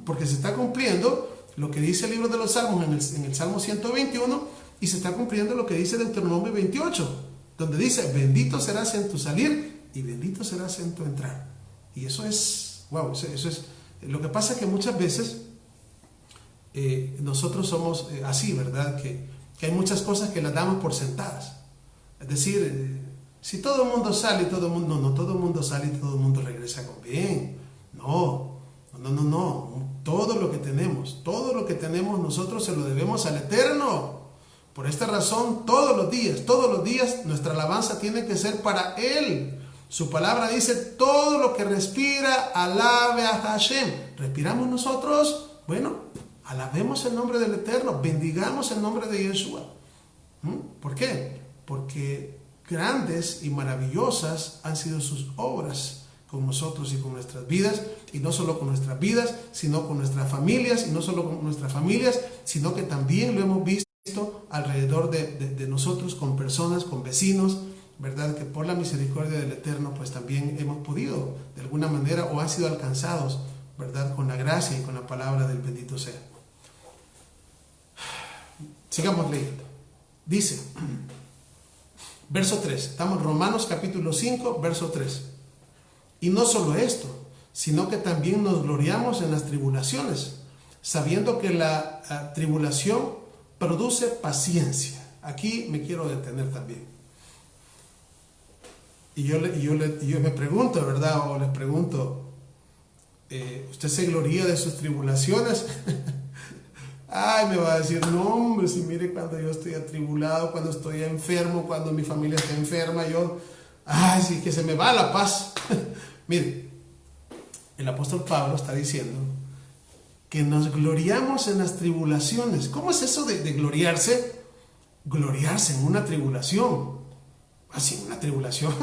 Speaker 1: porque se está cumpliendo lo que dice el libro de los Salmos en el Salmo 121 y se está cumpliendo lo que dice Deuteronomio 28, donde dice, bendito serás en tu salir y bendito serás en tu entrar. Y eso es, wow, eso es, lo que pasa es que muchas veces nosotros somos así, ¿verdad? Que hay muchas cosas que las damos por sentadas. Es decir, si todo el mundo sale y todo el mundo, no todo el mundo sale y todo el mundo regresa con bien. No. Todo lo que tenemos nosotros se lo debemos al Eterno. Por esta razón, todos los días, nuestra alabanza tiene que ser para Él. Su palabra dice, todo lo que respira, alabe a Hashem. ¿Respiramos nosotros? Bueno, alabemos el nombre del Eterno, bendigamos el nombre de Yeshua. ¿Por qué? Porque grandes y maravillosas han sido sus obras con nosotros y con nuestras vidas, y no solo con nuestras vidas, sino con nuestras familias, y no solo con nuestras familias, sino que también lo hemos visto alrededor de nosotros, con personas, con vecinos, ¿verdad? Que por la misericordia del Eterno, pues también hemos podido, de alguna manera, o han sido alcanzados, ¿verdad? Con la gracia y con la palabra del bendito sea. Sigamos leyendo. Dice, verso 3, estamos en Romanos capítulo 5, verso 3. Y no solo esto, sino que también nos gloriamos en las tribulaciones, sabiendo que la tribulación produce paciencia. Aquí me quiero detener también. Y yo me pregunto, ¿verdad? O les pregunto, ¿usted se gloría de sus tribulaciones? Ay, me va a decir, no hombre, si mire cuando yo estoy atribulado, cuando estoy enfermo, cuando mi familia está enferma, ay, sí que se me va la paz. Mire, el apóstol Pablo está diciendo que nos gloriamos en las tribulaciones. ¿Cómo es eso de gloriarse? gloriarse en una tribulación. Así, una tribulación.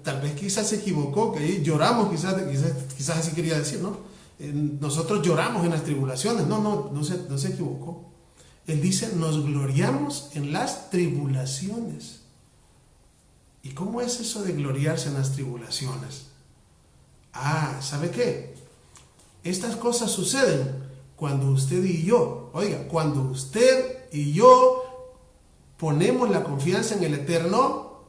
Speaker 1: Tal vez quizás se equivocó, que ahí lloramos, quizás así quería decir, ¿no? Nosotros lloramos en las tribulaciones. No se equivocó. Él dice, nos gloriamos en las tribulaciones. ¿Y cómo es eso de gloriarse en las tribulaciones? ¿Sabe qué? Estas cosas suceden cuando usted y yo, cuando usted y yo ponemos la confianza en el Eterno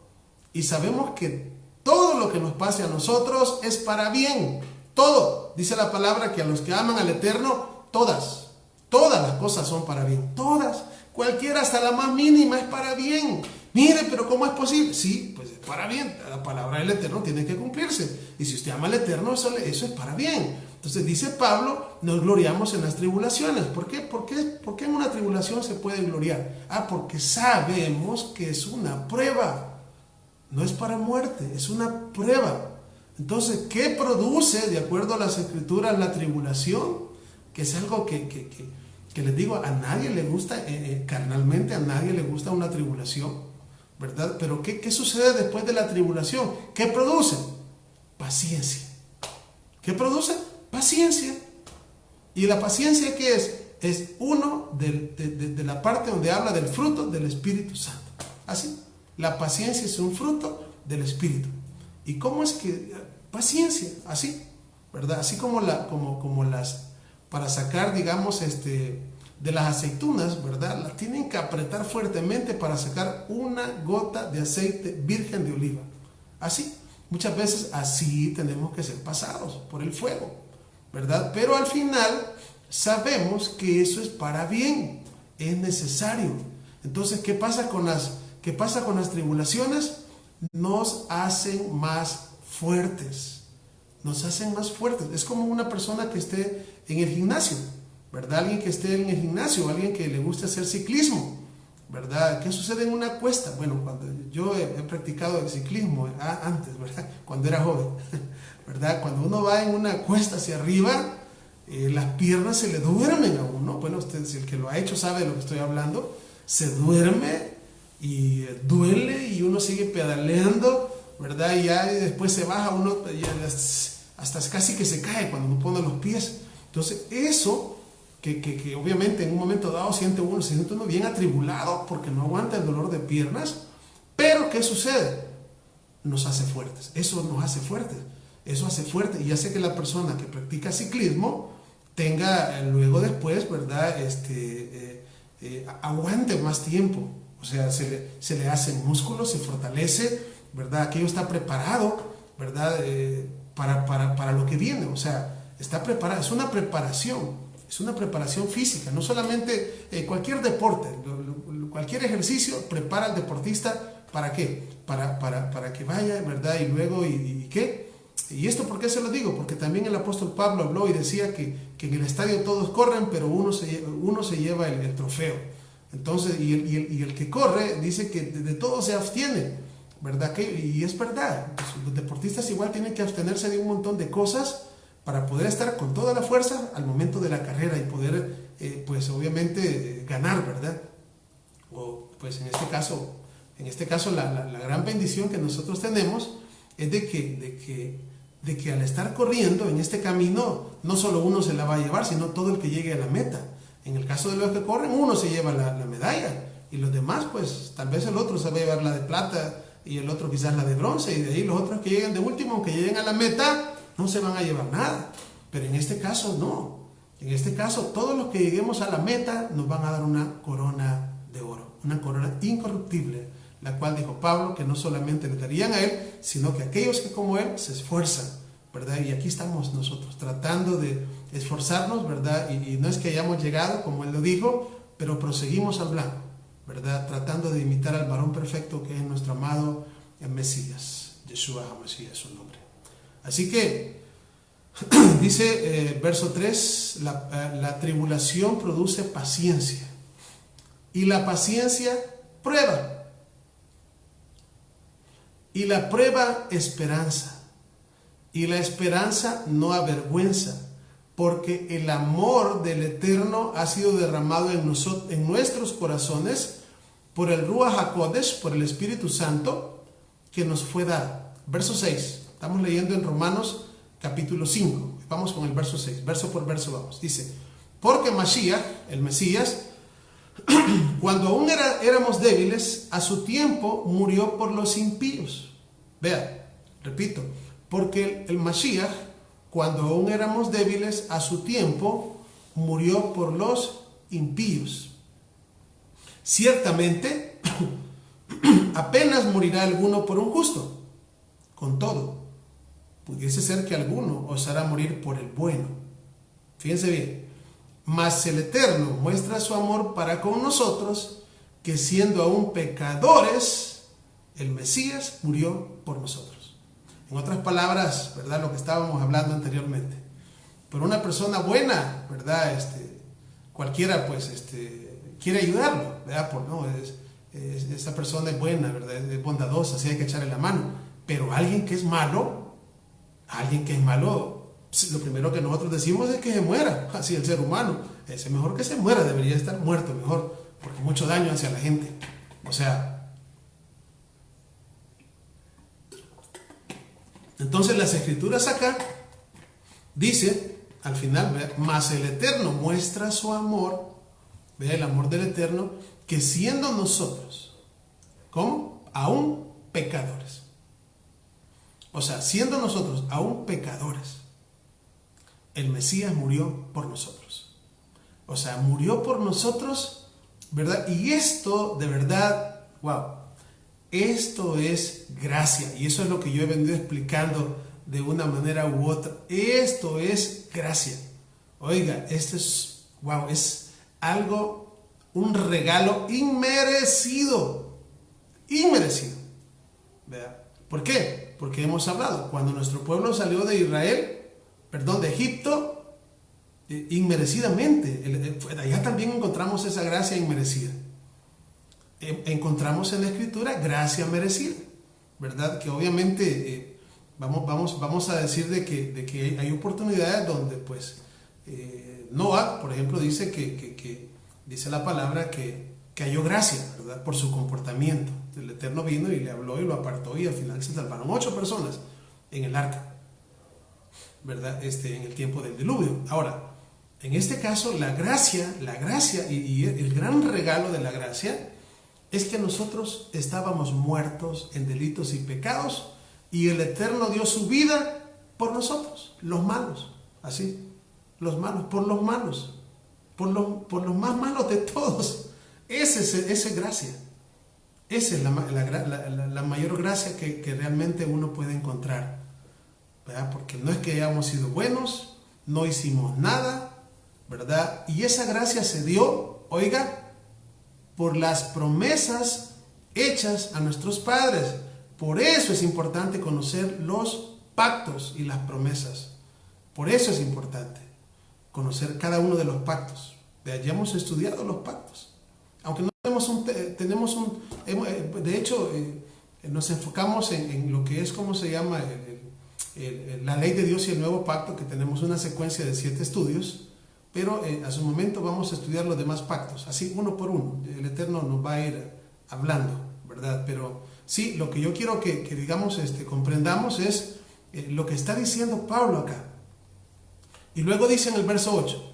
Speaker 1: y sabemos que todo lo que nos pase a nosotros es para bien. Todo. Dice la palabra que a los que aman al Eterno, todas las cosas son para bien. Todas. Cualquiera, hasta la más mínima, es para bien. Mire, pero ¿cómo es posible? Sí, pues es para bien. La palabra del Eterno tiene que cumplirse. Y si usted ama al Eterno, eso es para bien. Entonces dice Pablo, nos gloriamos en las tribulaciones. ¿Por qué? ¿Por qué en una tribulación se puede gloriar? Porque sabemos que es una prueba. No es para muerte, es una prueba. Entonces, ¿qué produce, de acuerdo a las Escrituras, la tribulación? Que es algo que les digo, a nadie le gusta, carnalmente a nadie le gusta una tribulación, ¿verdad? Pero ¿qué sucede después de la tribulación? ¿Qué produce? Paciencia. ¿Qué produce? Paciencia. ¿Y la paciencia qué es? Es uno de la parte donde habla del fruto del Espíritu Santo. Así. La paciencia es un fruto del Espíritu. ¿Y cómo es que? Paciencia, así, ¿verdad? Así como las, para sacar, digamos, de las aceitunas, ¿verdad? Las tienen que apretar fuertemente para sacar una gota de aceite virgen de oliva. Así. Muchas veces así tenemos que ser pasados por el fuego, ¿verdad? Pero al final sabemos que eso es para bien, es necesario. Entonces, ¿qué pasa con las tribulaciones? Nos hacen más fuertes. Nos hacen más fuertes. Es como una persona que esté en el gimnasio, ¿verdad? Alguien que esté en el gimnasio, alguien que le guste hacer ciclismo, ¿verdad? ¿Qué sucede en una cuesta? Bueno, cuando yo he practicado el ciclismo antes, ¿verdad? Cuando era joven, ¿verdad? Cuando uno va en una cuesta hacia arriba, las piernas se le duermen a uno. Bueno, usted, si el que lo ha hecho sabe de lo que estoy hablando. Se duerme y duele y uno sigue pedaleando, ¿verdad? Y después se baja uno, hasta casi que se cae cuando uno pone los pies. Entonces, eso que obviamente en un momento dado se siente uno bien atribulado porque no aguanta el dolor de piernas, pero ¿qué sucede? Nos hace fuertes. Eso nos hace fuertes. Eso hace fuerte y hace que la persona que practica ciclismo tenga luego después, ¿verdad? Aguante más tiempo. O sea, se le hacen músculos, se fortalece, ¿verdad? Aquello está preparado, ¿verdad? Para lo que viene. O sea, está preparado. Es una preparación física. No solamente cualquier deporte, cualquier ejercicio prepara al deportista. ¿Para qué? Para que vaya, ¿verdad? Y luego, ¿y qué? ¿Y esto por qué se lo digo? Porque también el apóstol Pablo habló y decía que en el estadio todos corren, pero uno se lleva el trofeo. Entonces, y el que corre dice que de todo se abstiene, ¿verdad? Y es verdad. Los deportistas igual tienen que abstenerse de un montón de cosas para poder estar con toda la fuerza al momento de la carrera y poder, pues obviamente, ganar, ¿verdad? O pues en este caso la gran bendición que nosotros tenemos es de que al estar corriendo en este camino, no solo uno se la va a llevar, sino todo el que llegue a la meta. En el caso de los que corren, uno se lleva la medalla y los demás, pues tal vez el otro se va a llevar la de plata y el otro quizás la de bronce, y de ahí los otros que lleguen de último, aunque lleguen a la meta, no se van a llevar nada. Pero en este caso no. En este caso, todos los que lleguemos a la meta nos van a dar una corona de oro, una corona incorruptible, la cual dijo Pablo que no solamente le darían a él, sino que aquellos que como él se esfuerzan, ¿verdad? Y aquí estamos nosotros tratando de esforzarnos, ¿verdad? Y no es que hayamos llegado, como él lo dijo, pero proseguimos al blanco, ¿verdad? Tratando de imitar al varón perfecto que es nuestro amado Mesías, Yeshua HaMashiach es su nombre. Así que dice verso 3, la tribulación produce paciencia y la paciencia prueba y la prueba esperanza y la esperanza no avergüenza, porque el amor del Eterno ha sido derramado en nuestros corazones por el Ruach HaKodesh, por el Espíritu Santo que nos fue dado. Verso 6. Estamos leyendo en Romanos capítulo 5. Vamos con el verso 6. Verso por verso vamos. Dice, porque Mashiach, el Mesías, cuando aún éramos débiles, a su tiempo murió por los impíos. Vea, repito, porque el Mashiach, cuando aún éramos débiles, a su tiempo murió por los impíos. Ciertamente, apenas morirá alguno por un justo. Con todo, pudiese ser que alguno osara morir por el bueno. Fíjense bien. Mas el Eterno muestra su amor para con nosotros, que siendo aún pecadores, el Mesías murió por nosotros. En otras palabras, ¿verdad? Lo que estábamos hablando anteriormente. Pero una persona buena, ¿verdad? Cualquiera, pues, quiere ayudarlo, ¿verdad? Esa persona es buena, ¿verdad? Es bondadosa, así hay que echarle la mano. Pero alguien que es malo, lo primero que nosotros decimos es que se muera. Así el ser humano, es mejor que se muera, debería estar muerto mejor, porque mucho daño hacia la gente. O sea, entonces las escrituras acá dice al final, ¿verdad? Mas el Eterno muestra su amor, ¿verdad? El amor del Eterno, que siendo nosotros, ¿cómo? Aún pecadores. O sea, siendo nosotros aún pecadores, el Mesías murió por nosotros. O sea, murió por nosotros, ¿verdad? Y esto, de verdad, wow, esto es gracia. Y eso es lo que yo he venido explicando de una manera u otra. Esto es gracia. Oiga, esto es, wow, es algo, un regalo inmerecido. Inmerecido. ¿Verdad? ¿Por qué? Porque hemos hablado, cuando nuestro pueblo salió de de Egipto, inmerecidamente, allá también encontramos esa gracia inmerecida. Encontramos en la Escritura gracia merecida, ¿verdad? Que obviamente vamos a decir de que hay oportunidades donde, pues, Noah, por ejemplo, dice que dice la palabra que halló gracia, ¿verdad? Por su comportamiento. El Eterno vino y le habló y lo apartó y al final se salvaron 8 personas en el arca, ¿verdad? En el tiempo del diluvio. Ahora, en este caso, la gracia y el gran regalo de la gracia es que nosotros estábamos muertos en delitos y pecados y el Eterno dio su vida por nosotros, los malos, así, los malos, por los malos, por los más malos de todos. Esa es gracia. Esa es la mayor gracia que realmente uno puede encontrar, ¿verdad? Porque no es que hayamos sido buenos, no hicimos nada, ¿verdad? Y esa gracia se dio, oiga, por las promesas hechas a nuestros padres. Por eso es importante conocer los pactos y las promesas. Por eso es importante conocer cada uno de los pactos. Ya hemos estudiado los pactos. Aunque no de hecho, nos enfocamos en lo que es, ¿cómo se llama? La ley de Dios y el nuevo pacto, que tenemos una secuencia de 7 estudios, pero a su momento vamos a estudiar los demás pactos, así uno por uno. El Eterno nos va a ir hablando, ¿verdad? Pero sí, lo que yo quiero que digamos, comprendamos es lo que está diciendo Pablo acá. Y luego dice en el verso 8,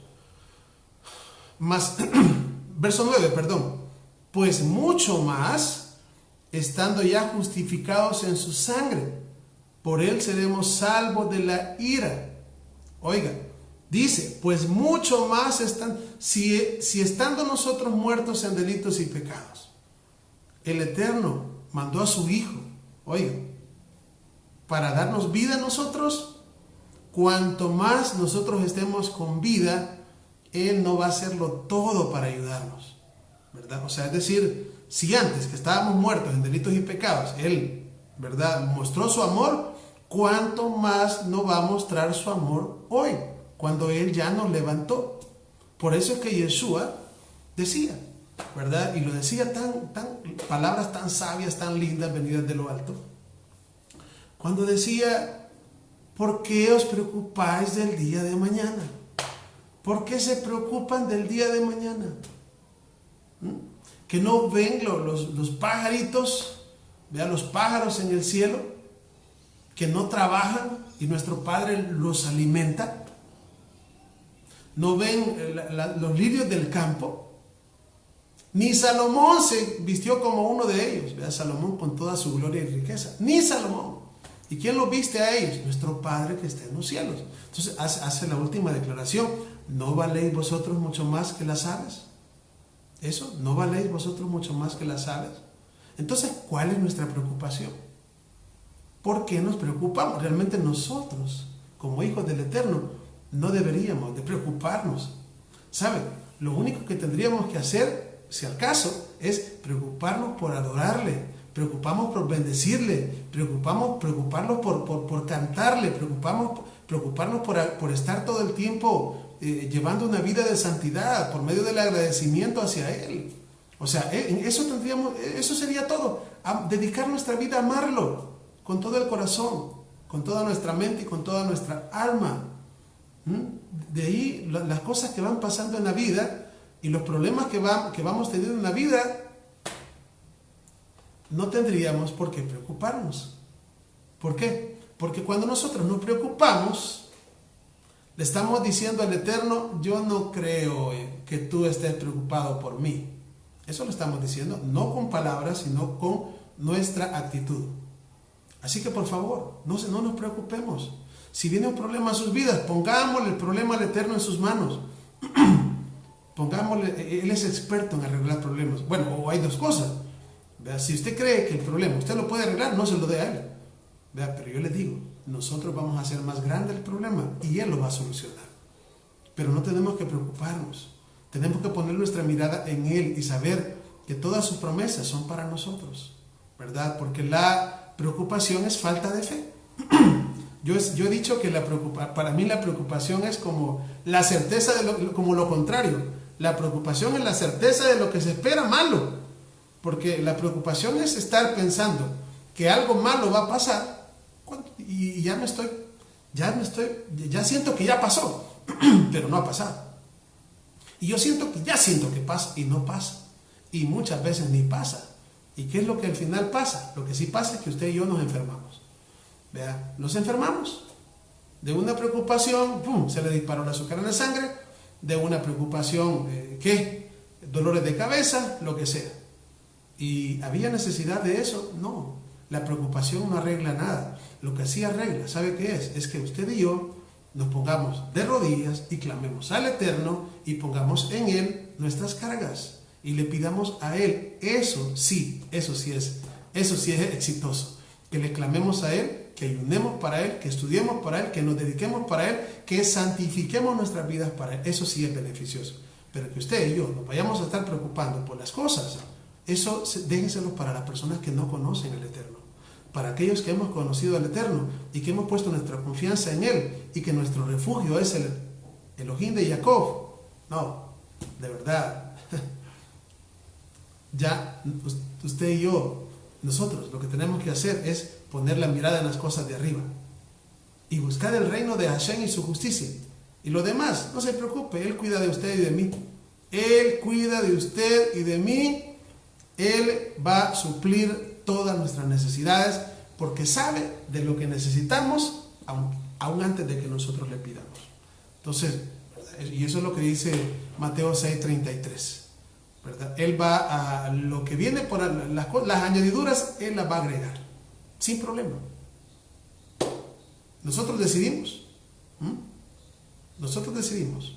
Speaker 1: verso 9, perdón, pues mucho más, estando ya justificados en su sangre, por él seremos salvos de la ira. Oiga, dice, pues mucho más si estando nosotros muertos en delitos y pecados, el Eterno mandó a su Hijo, oiga, para darnos vida a nosotros, cuanto más nosotros estemos con vida, Él no va a hacerlo todo para ayudarnos, ¿verdad? O sea, es decir, si antes que estábamos muertos en delitos y pecados, Él, ¿verdad?, mostró su amor, ¿cuánto más no va a mostrar su amor hoy, cuando Él ya nos levantó? Por eso es que Yeshua decía, ¿verdad? Y lo decía palabras tan sabias, tan lindas, venidas de lo alto, cuando decía, ¿por qué os preocupáis del día de mañana? ¿Por qué se preocupan del día de mañana? que no ven los pajaritos, vean los pájaros en el cielo, que no trabajan y nuestro Padre los alimenta. No ven los lirios del campo. Ni Salomón se vistió como uno de ellos. Vea, Salomón con toda su gloria y riqueza. Ni Salomón. ¿Y quién lo viste a ellos? Nuestro Padre que está en los cielos. Entonces hace la última declaración. ¿No valéis vosotros mucho más que las aves? ¿Eso? ¿No valéis vosotros mucho más que las aves? Entonces, ¿cuál es nuestra preocupación? ¿Por qué nos preocupamos? Realmente nosotros, como hijos del Eterno, no deberíamos de preocuparnos. ¿Sabe? Lo único que tendríamos que hacer, si al caso, es preocuparnos por adorarle, preocuparnos por bendecirle, preocuparnos por cantarle, preocuparnos por estar todo el tiempo llevando una vida de santidad por medio del agradecimiento hacia Él. O sea, eso sería todo. Dedicar nuestra vida a amarlo con todo el corazón, con toda nuestra mente y con toda nuestra alma. De ahí las cosas que van pasando en la vida y los problemas que vamos teniendo en la vida, no tendríamos por qué preocuparnos. ¿Por qué? Porque cuando nosotros nos preocupamos, le estamos diciendo al Eterno, yo no creo que tú estés preocupado por mí. Eso lo estamos diciendo, no con palabras, sino con nuestra actitud. Así que por favor, no nos preocupemos. Si viene un problema a sus vidas, pongámosle el problema al Eterno en sus manos. Pongámosle, Él es experto en arreglar problemas. Bueno, o hay dos cosas. ¿Vea? Si usted cree que el problema usted lo puede arreglar, no se lo dé a Él. ¿Vea? Pero yo le digo, nosotros vamos a hacer más grande el problema y Él lo va a solucionar. Pero no tenemos que preocuparnos. Tenemos que poner nuestra mirada en Él y saber que todas sus promesas son para nosotros, ¿verdad? Porque la preocupación es falta de fe. Yo he dicho que para mí la preocupación es como la certeza como lo contrario. La preocupación es la certeza de lo que se espera malo. Porque la preocupación es estar pensando que algo malo va a pasar y ya siento que ya pasó, pero no ha pasado. Y yo siento que pasa y no pasa. Y muchas veces ni pasa. ¿Y qué es lo que al final pasa? Lo que sí pasa es que usted y yo nos enfermamos. ¿Vea? Nos enfermamos. De una preocupación, ¡pum!, se le disparó el azúcar en la sangre. De una preocupación, dolores de cabeza, lo que sea. ¿Y había necesidad de eso? No. La preocupación no arregla nada. Lo que sí arregla, ¿sabe qué es? Es que usted y yo nos pongamos de rodillas y clamemos al Eterno y pongamos en Él nuestras cargas y le pidamos a Él. Eso sí es exitoso. Que le clamemos a Él, que ayunemos para Él, que estudiemos para Él, que nos dediquemos para Él, que santifiquemos nuestras vidas para Él. Eso sí es beneficioso. Pero que usted y yo nos vayamos a estar preocupando por las cosas, eso déjenselo para las personas que no conocen al Eterno. Para aquellos que hemos conocido al Eterno y que hemos puesto nuestra confianza en Él y que nuestro refugio es el Elohim de Jacob. No, de verdad. Ya usted y yo, nosotros lo que tenemos que hacer es poner la mirada en las cosas de arriba y buscar el reino de Hashem y su justicia. Y lo demás, no se preocupe, Él cuida de usted y de mí. Él cuida de usted y de mí. Él va a suplir todas nuestras necesidades porque sabe de lo que necesitamos aún antes de que nosotros le pidamos. Entonces, y eso es lo que dice Mateo 6:33, ¿verdad? Él va a lo que viene por las añadiduras, Él las va a agregar sin problema. Nosotros decidimos. Nosotros decidimos.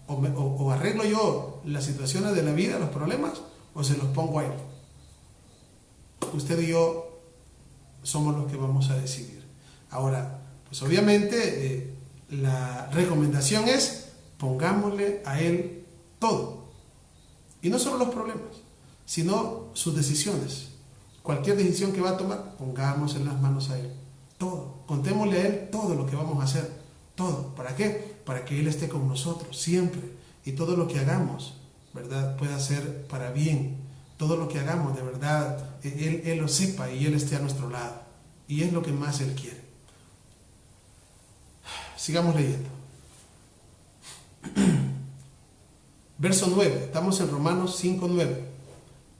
Speaker 1: O arreglo yo las situaciones de la vida, los problemas, o se los pongo a Él. Usted y yo somos los que vamos a decidir. Ahora, pues obviamente la recomendación es pongámosle a Él todo. Y no solo los problemas, sino sus decisiones. Cualquier decisión que va a tomar, pongamos en las manos a Él. Todo. Contémosle a Él todo lo que vamos a hacer. Todo. ¿Para qué? Para que Él esté con nosotros siempre. Y todo lo que hagamos, ¿verdad?, pueda ser para bien. Todo lo que hagamos, de verdad, Él lo sepa y Él esté a nuestro lado. Y es lo que más Él quiere. Sigamos leyendo. Verso 9. Estamos en Romanos 5:9.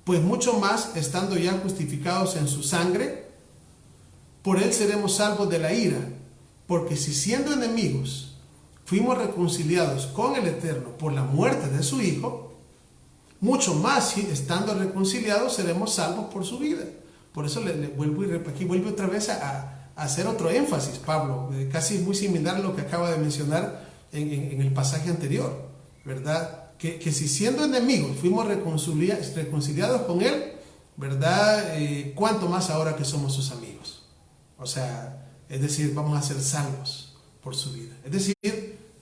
Speaker 1: Pues mucho más, estando ya justificados en su sangre, por él seremos salvos de la ira. Porque si siendo enemigos fuimos reconciliados con el Eterno por la muerte de su Hijo, mucho más, si estando reconciliados, seremos salvos por su vida. Por eso aquí vuelve otra vez a hacer otro énfasis, Pablo, casi muy similar a lo que acaba de mencionar en el pasaje anterior, ¿verdad? Que si siendo enemigos fuimos reconciliados con él, ¿verdad? ¿Cuánto más ahora que somos sus amigos? O sea, es decir, vamos a ser salvos por su vida. Es decir,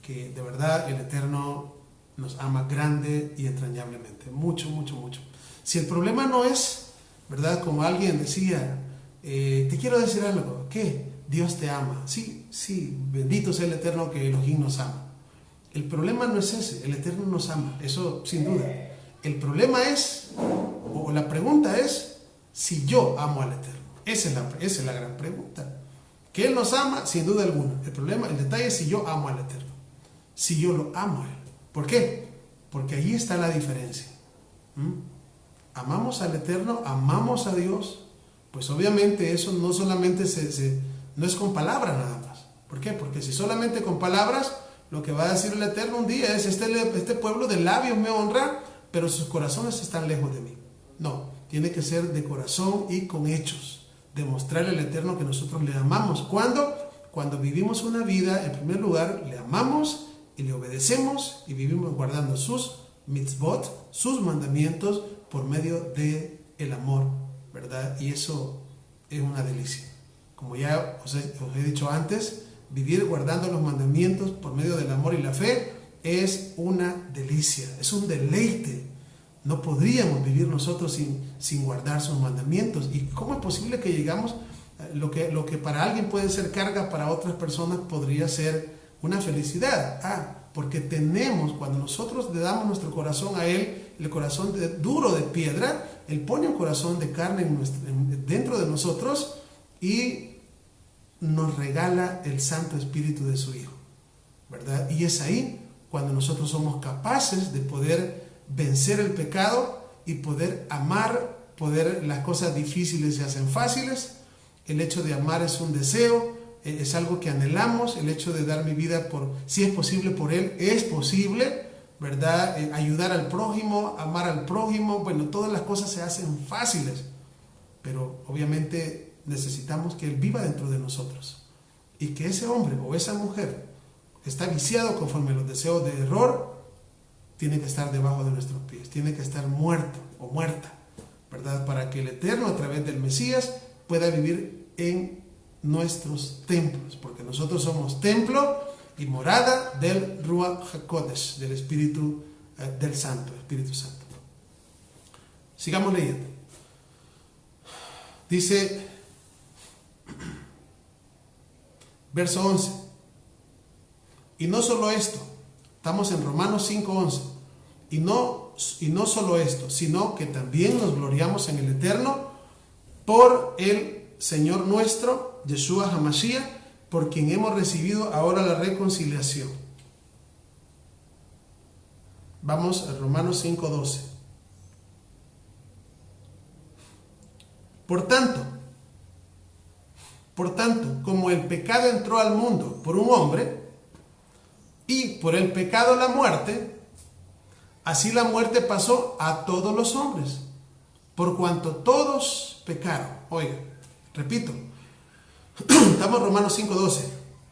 Speaker 1: que de verdad el Eterno nos ama grande y entrañablemente, mucho, mucho, mucho. Si el problema no es, ¿verdad? Como alguien decía, te quiero decir algo, ¿qué? Dios te ama. Sí, sí, bendito sea el Eterno que Elohim nos ama. El problema no es ese, el Eterno nos ama, eso sin duda. El problema es, o la pregunta es, si yo amo al Eterno. Esa es la gran pregunta. Que Él nos ama, sin duda alguna. El detalle es si yo amo al Eterno. Si yo lo amo a Él. ¿Por qué? Porque allí está la diferencia. Amamos al Eterno, amamos a Dios. Pues obviamente eso no solamente no es con palabras nada más. ¿Por qué? Porque si solamente con palabras, lo que va a decir el Eterno un día es, este pueblo de labios me honra, pero sus corazones están lejos de mí. No, tiene que ser de corazón y con hechos. Demostrarle al Eterno que nosotros le amamos. ¿Cuándo? Cuando vivimos una vida, en primer lugar, le amamos y le obedecemos y vivimos guardando sus mitzvot, sus mandamientos, por medio del amor, ¿verdad? Y eso es una delicia. Como ya os he dicho antes, vivir guardando los mandamientos por medio del amor y la fe es una delicia, es un deleite. No podríamos vivir nosotros sin guardar sus mandamientos. ¿Y cómo es posible que llegamos a lo que para alguien puede ser carga, para otras personas podría ser una felicidad? Porque cuando nosotros le damos nuestro corazón a Él, el corazón duro de piedra, Él pone un corazón de carne dentro de nosotros y nos regala el Santo Espíritu de su Hijo, ¿verdad? Y es ahí cuando nosotros somos capaces de poder vencer el pecado y poder amar, las cosas difíciles se hacen fáciles. El hecho de amar es un deseo, es algo que anhelamos. El hecho de dar mi vida si es posible por Él, es posible, ¿verdad? Ayudar al prójimo, amar al prójimo, bueno, todas las cosas se hacen fáciles, pero obviamente necesitamos que Él viva dentro de nosotros y que ese hombre o esa mujer está viciado conforme a los deseos de error, tiene que estar debajo de nuestros pies, tiene que estar muerto o muerta, ¿verdad? Para que el Eterno, a través del Mesías, pueda vivir en nuestros templos, porque nosotros somos templo y morada del Ruach HaKodesh, del Espíritu del Santo, Espíritu Santo. Sigamos leyendo. Dice, verso 11, y no solo esto, estamos en Romanos 5:11, y no solo esto, sino que también nos gloriamos en el Eterno por el Señor nuestro, Yeshua HaMashiach, por quien hemos recibido ahora la reconciliación. Vamos a Romanos 5:12. Por tanto, como el pecado entró al mundo por un hombre, y por el pecado la muerte, así la muerte pasó a todos los hombres, por cuanto todos pecaron. Oiga, repito, estamos en Romanos 5:12.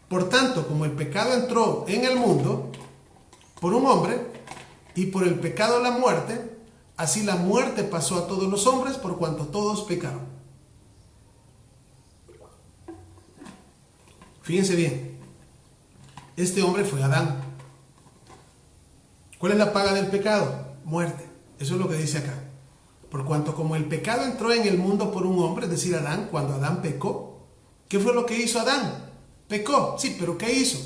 Speaker 1: Por tanto, como el pecado entró en el mundo por un hombre, y por el pecado la muerte, así la muerte pasó a todos los hombres, por cuanto todos pecaron. Fíjense bien, este hombre fue Adán. ¿Cuál es la paga del pecado? Muerte. Eso es lo que dice acá. Por cuanto como el pecado entró en el mundo por un hombre, es decir, Adán, cuando Adán pecó, ¿qué fue lo que hizo Adán? Pecó, sí, pero ¿qué hizo?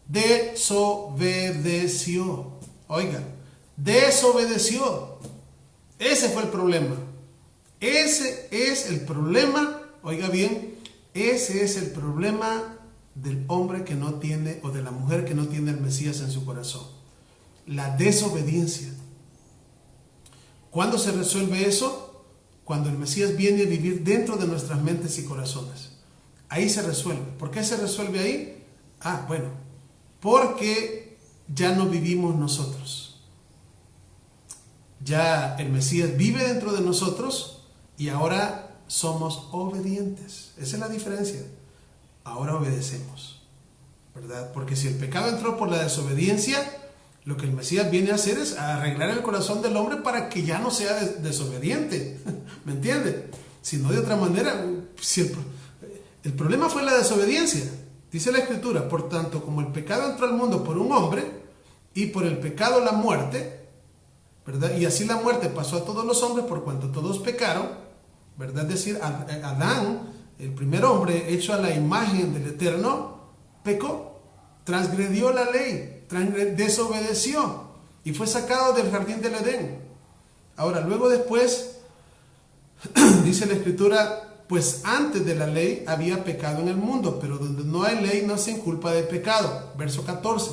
Speaker 1: Desobedeció. Oiga, desobedeció. Ese fue el problema. Ese es el problema, oiga bien, ese es el problema del hombre que no tiene, o de la mujer que no tiene el Mesías en su corazón. La desobediencia. ¿Cuándo se resuelve eso? cuando el Mesías viene a vivir dentro de nuestras mentes y corazones. Ahí se resuelve. ¿Por qué se resuelve ahí? Bueno, porque ya no vivimos nosotros. Ya el Mesías vive dentro de nosotros y ahora somos obedientes. Esa es la diferencia. Ahora obedecemos, ¿verdad? Porque si el pecado entró por la desobediencia, lo que el Mesías viene a hacer es a arreglar el corazón del hombre para que ya no sea desobediente. ¿Me entiende? Si no, de otra manera, si el problema fue la desobediencia. Dice la Escritura, por tanto, como el pecado entró al mundo por un hombre y por el pecado la muerte, ¿verdad? Y así la muerte pasó a todos los hombres por cuanto todos pecaron, ¿verdad? Es decir, Adán, el primer hombre hecho a la imagen del Eterno, pecó, transgredió la ley, desobedeció y fue sacado del jardín del Edén. Ahora, luego después, dice la Escritura, pues antes de la ley había pecado en el mundo, pero donde no hay ley no se inculpa de pecado. Verso 14.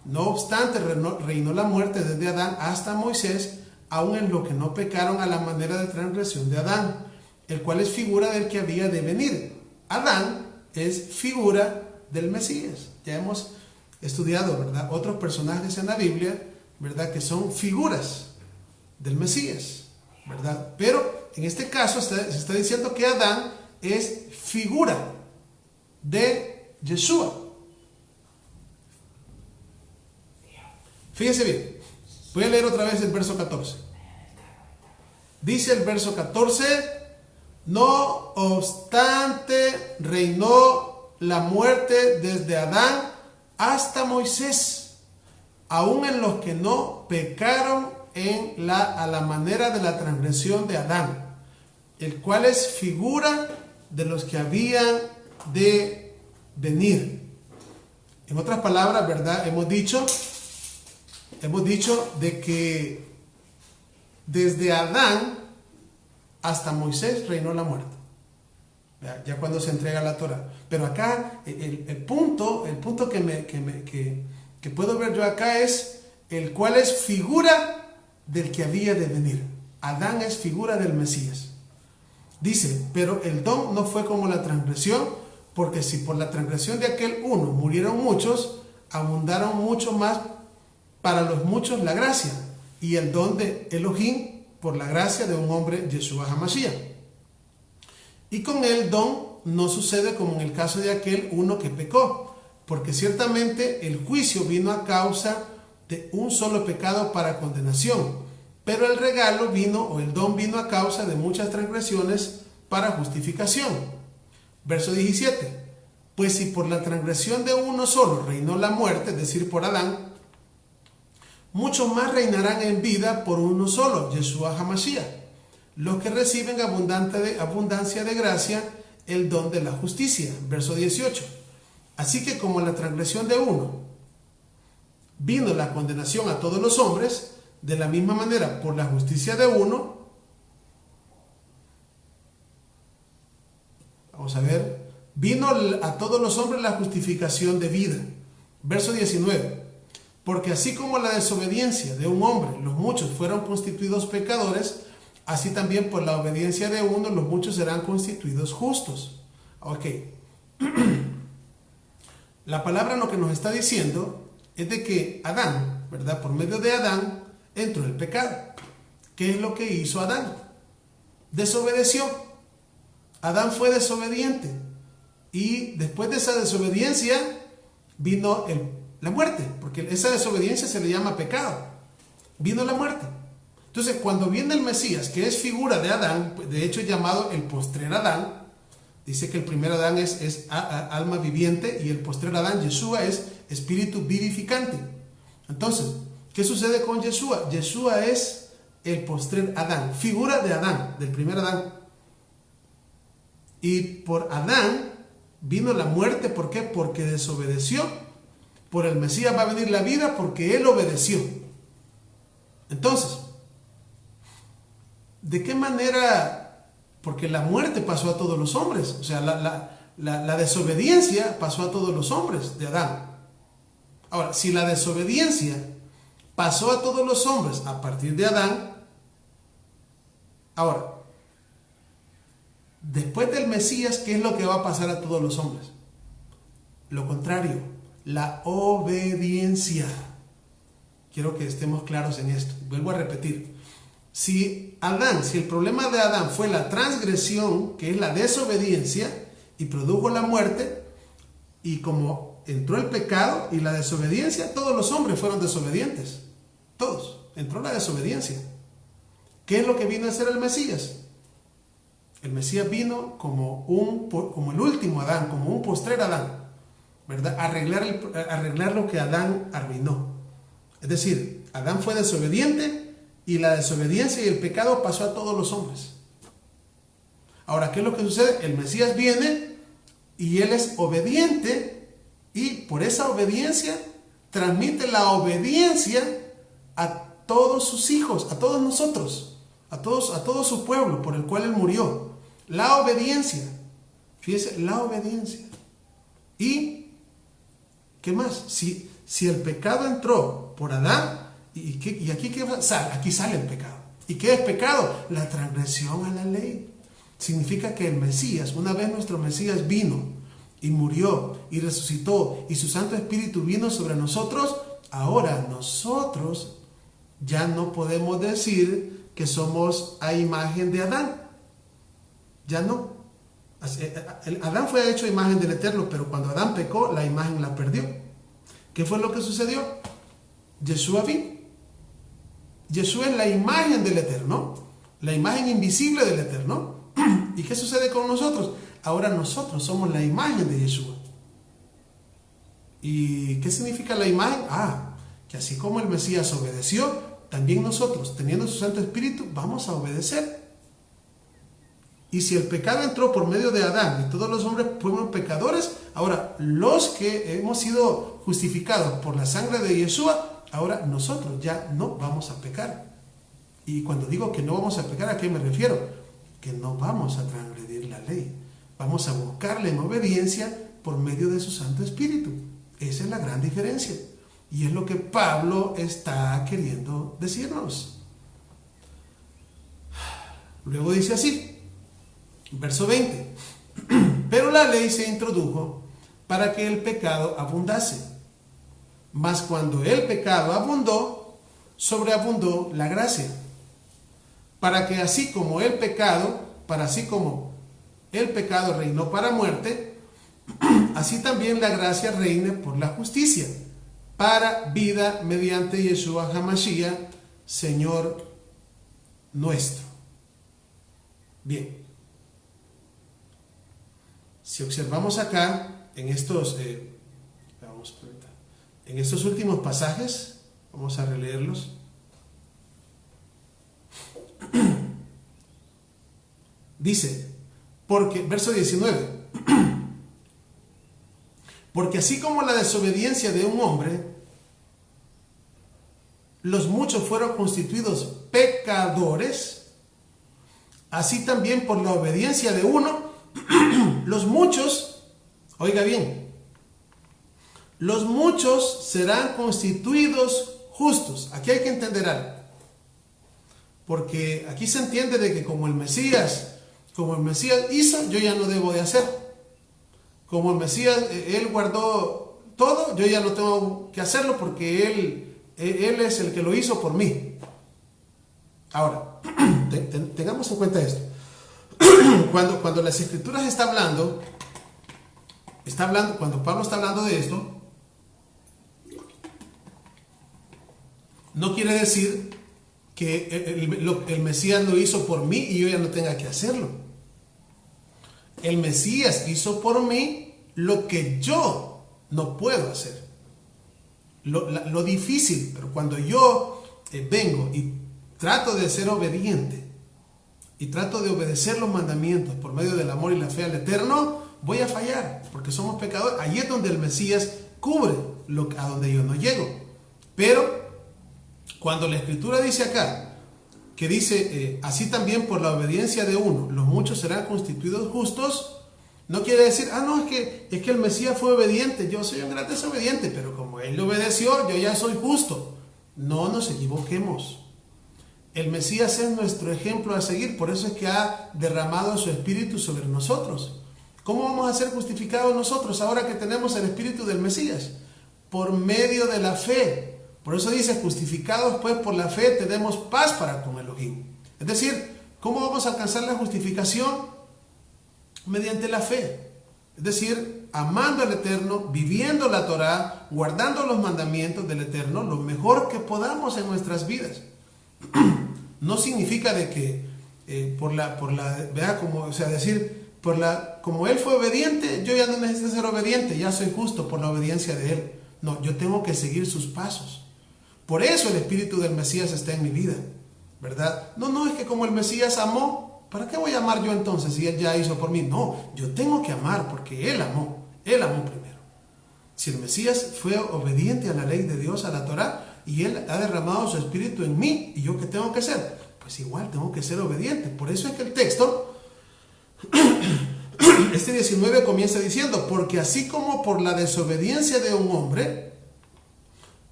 Speaker 1: No obstante, reinó la muerte desde Adán hasta Moisés, aun en lo que no pecaron a la manera de transgresión de Adán, el cual es figura del que había de venir. Adán es figura del Mesías. Ya hemos estudiado, ¿verdad?, otros personajes en la Biblia, ¿verdad?, que son figuras del Mesías, ¿verdad? Pero en este caso se está diciendo que Adán es figura de Yeshua. Fíjense bien, voy a leer otra vez el verso 14. Dice el verso 14, no obstante reinó la muerte desde Adán hasta Moisés, aun en los que no pecaron a la manera de la transgresión de Adán, el cual es figura de los que habían de venir. En otras palabras, ¿verdad? Hemos dicho de que desde Adán hasta Moisés reinó la muerte. Ya cuando se entrega la Torah. Pero acá el punto que puedo ver yo acá es el cual es figura del que había de venir. Adán es figura del Mesías. Dice, pero el don no fue como la transgresión, porque si por la transgresión de aquel uno murieron muchos, abundaron mucho más para los muchos la gracia y el don de Elohim por la gracia de un hombre, Yeshua HaMashiach. Y con el don no sucede como en el caso de aquel uno que pecó, porque ciertamente el juicio vino a causa de un solo pecado para condenación, pero el regalo vino, o el don vino a causa de muchas transgresiones para justificación. Verso 17. Pues si por la transgresión de uno solo reinó la muerte, es decir, por Adán, muchos más reinarán en vida por uno solo, Yeshua HaMashiach, los que reciben abundancia de gracia, el don de la justicia. Verso 18. Así que como la transgresión de uno vino la condenación a todos los hombres, de la misma manera por la justicia de uno, vamos a ver, vino a todos los hombres la justificación de vida. Verso 19. Porque así como la desobediencia de un hombre, los muchos fueron constituidos pecadores, así también por la obediencia de uno, los muchos serán constituidos justos. Ok. La palabra lo que nos está diciendo es de que Adán, ¿verdad? Por medio de Adán entró el pecado. ¿Qué es lo que hizo Adán? Desobedeció. Adán fue desobediente. Y después de esa desobediencia vino la muerte, porque esa desobediencia se le llama pecado. Vino la muerte. Entonces, cuando viene el Mesías, que es figura de Adán, de hecho llamado el postrer Adán, dice que el primer Adán es alma viviente y el postrer Adán, Yeshua, es espíritu vivificante. Entonces, ¿qué sucede con Yeshua? Yeshua es el postrer Adán, figura de Adán, del primer Adán. Y por Adán vino la muerte, ¿por qué? Porque desobedeció. Por el Mesías va a venir la vida porque él obedeció. Entonces, ¿de qué manera? Porque la muerte pasó a todos los hombres, o sea, la desobediencia pasó a todos los hombres de Adán. Ahora, si la desobediencia pasó a todos los hombres a partir de Adán, ahora, después del Mesías, ¿qué es lo que va a pasar a todos los hombres? Lo contrario, la obediencia. Quiero que estemos claros en esto. Vuelvo a repetir. Si el problema de Adán fue la transgresión, que es la desobediencia, y produjo la muerte, y como entró el pecado y la desobediencia, todos los hombres fueron desobedientes. Todos. Entró la desobediencia. ¿Qué es lo que vino a hacer el Mesías? El Mesías vino como el último Adán, como un postrer Adán, ¿verdad? Arreglar lo que Adán arruinó. Es decir, Adán fue desobediente y la desobediencia y el pecado pasó a todos los hombres. Ahora, ¿qué es lo que sucede? El Mesías viene y él es obediente y por esa obediencia transmite la obediencia a todos sus hijos, a todos nosotros, a todo su pueblo por el cual él murió. La obediencia. Fíjense, la obediencia. ¿Y qué más? Si el pecado entró por Adán, ¿y aquí qué sale? Aquí sale el pecado. ¿Y qué es pecado? La transgresión a la ley. Significa que el Mesías, una vez nuestro Mesías vino y murió y resucitó y su Santo Espíritu vino sobre nosotros, ahora nosotros ya no podemos decir que somos a imagen de Adán. Ya no. Adán fue hecho a imagen del Eterno, pero cuando Adán pecó, la imagen la perdió. ¿Qué fue lo que sucedió? Yeshua vino. Yeshua es la imagen del Eterno, la imagen invisible del Eterno. ¿Y qué sucede con nosotros? Ahora nosotros somos la imagen de Yeshua. ¿Y qué significa la imagen? Que así como el Mesías obedeció, también nosotros, teniendo su Santo Espíritu, vamos a obedecer. Y si el pecado entró por medio de Adán y todos los hombres fueron pecadores, ahora los que hemos sido justificados por la sangre de Yeshua, ahora nosotros ya no vamos a pecar. Y cuando digo que no vamos a pecar, ¿a qué me refiero? Que no vamos a transgredir la ley. Vamos a buscarle en obediencia por medio de su Santo Espíritu. Esa es la gran diferencia. Y es lo que Pablo está queriendo decirnos. Luego dice así, verso 20. Pero la ley se introdujo para que el pecado abundase. Mas cuando el pecado abundó, sobreabundó la gracia. Para que así como el pecado reinó para muerte, así también la gracia reine por la justicia, para vida mediante Yeshua HaMashiach, Señor nuestro. Bien. Si observamos acá, en estos últimos pasajes, vamos a releerlos. Dice, verso 19, porque así como la desobediencia de un hombre, los muchos fueron constituidos pecadores, así también por la obediencia de uno, los muchos, oiga bien, los muchos serán constituidos justos. Aquí hay que entender algo, porque aquí se entiende de que como el Mesías hizo, yo ya no debo de hacer. Como el Mesías, él guardó todo, yo ya no tengo que hacerlo porque él es el que lo hizo por mí. Ahora, tengamos en cuenta esto. Cuando las Escrituras cuando Pablo está hablando de esto, no quiere decir que el Mesías lo hizo por mí y yo ya no tenga que hacerlo. El Mesías hizo por mí lo que yo no puedo hacer. Lo difícil, pero cuando yo vengo y trato de ser obediente y trato de obedecer los mandamientos por medio del amor y la fe al Eterno, voy a fallar, porque somos pecadores. Ahí es donde el Mesías cubre a donde yo no llego. Pero cuando la Escritura dice acá, que dice, así también por la obediencia de uno, los muchos serán constituidos justos, no quiere decir, es que el Mesías fue obediente, yo soy un gran desobediente, pero como él obedeció, yo ya soy justo. No nos equivoquemos. El Mesías es nuestro ejemplo a seguir, por eso es que ha derramado su Espíritu sobre nosotros. ¿Cómo vamos a ser justificados nosotros ahora que tenemos el Espíritu del Mesías? Por medio de la fe. Por eso dice, justificados pues por la fe tenemos paz para con Elohim. Es decir, ¿cómo vamos a alcanzar la justificación? Mediante la fe. Es decir, amando al Eterno, viviendo la Torá, guardando los mandamientos del Eterno, lo mejor que podamos en nuestras vidas. No significa de que como él fue obediente, yo ya no necesito ser obediente, ya soy justo por la obediencia de él. No, yo tengo que seguir sus pasos. Por eso el Espíritu del Mesías está en mi vida, ¿verdad? No, es que como el Mesías amó, ¿para qué voy a amar yo entonces si él ya hizo por mí? No, yo tengo que amar porque él amó primero. Si el Mesías fue obediente a la ley de Dios, a la Torá, y él ha derramado su Espíritu en mí, ¿y yo qué tengo que hacer? Pues igual tengo que ser obediente. Por eso es que el texto, este 19 comienza diciendo, porque así como por la desobediencia de un hombre,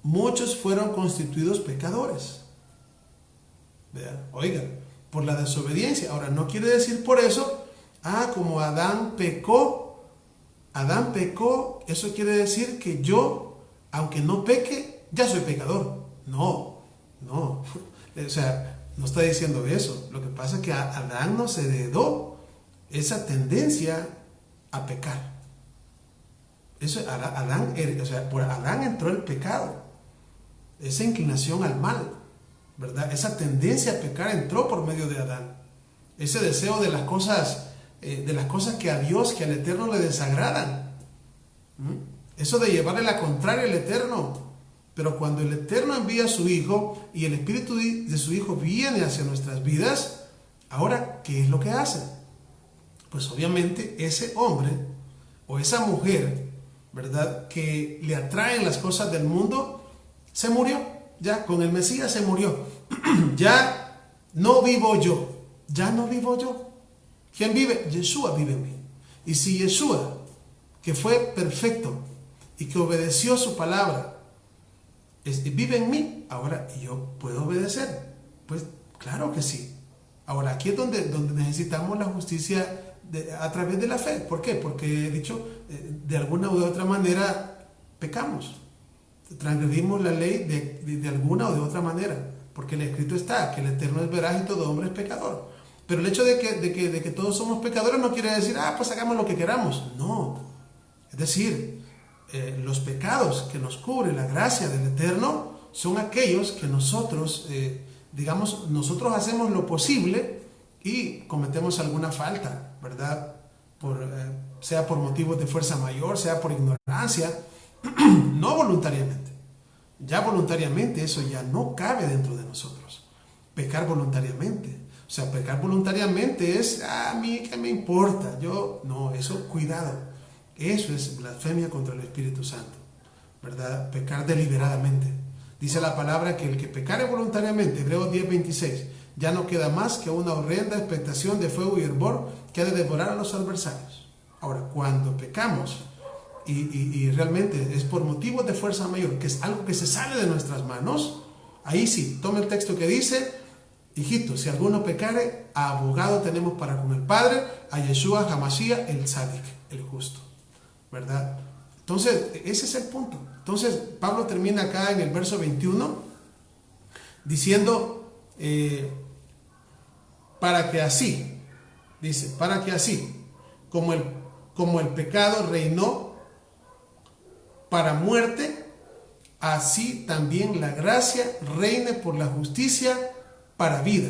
Speaker 1: muchos fueron constituidos pecadores. Vean, oigan, por la desobediencia. Ahora, no quiere decir por eso, como Adán pecó, eso quiere decir que yo, aunque no peque, ya soy pecador. No. O sea, no está diciendo eso. Lo que pasa es que a Adán nos heredó esa tendencia a pecar. Por Adán entró el pecado. Esa inclinación al mal, ¿verdad? Esa tendencia a pecar entró por medio de Adán. Ese deseo de las cosas que a Dios, que al Eterno le desagradan. Eso de llevarle la contraria al Eterno. Pero cuando el Eterno envía a su Hijo y el Espíritu de su Hijo viene hacia nuestras vidas, ahora, ¿qué es lo que hace? Pues obviamente ese hombre o esa mujer, ¿verdad?, que le atraen las cosas del mundo, se murió. Ya con el Mesías se murió. Ya no vivo yo. ¿Quién vive? Yeshua vive en mí. Y si Yeshua, que fue perfecto y que obedeció su palabra, vive en mí, ahora yo puedo obedecer. Pues claro que sí. Ahora aquí es donde necesitamos la justicia a través de la fe. ¿Por qué? Porque he dicho, de alguna u otra manera pecamos, transgredimos la ley de alguna o de otra manera, porque el escrito está que el Eterno es veraz y todo hombre es pecador. Pero el hecho de que todos somos pecadores no quiere decir, pues hagamos lo que queramos. No. Es decir, los pecados que nos cubre la gracia del Eterno son aquellos que nosotros hacemos lo posible y cometemos alguna falta, ¿verdad? Sea por motivos de fuerza mayor, sea por ignorancia, no voluntariamente. Ya voluntariamente eso ya no cabe dentro de nosotros. Pecar voluntariamente. O sea, pecar voluntariamente es, a mí qué me importa. Eso, cuidado. Eso es blasfemia contra el Espíritu Santo, ¿verdad? Pecar deliberadamente. Dice la palabra que el que pecare voluntariamente, Hebreos 10:26, ya no queda más que una horrenda expectación de fuego y hervor que ha de devorar a los adversarios. Ahora, cuando pecamos y realmente es por motivos de fuerza mayor, que es algo que se sale de nuestras manos, ahí sí, toma el texto que dice, hijito, si alguno pecare, abogado tenemos para con el Padre, a Yeshua HaMashiach, el Tzadik, el justo. ¿Verdad? Entonces, ese es el punto. Entonces, Pablo termina acá en el verso 21 diciendo, para que así, como el pecado reinó para muerte, así también la gracia reine por la justicia para vida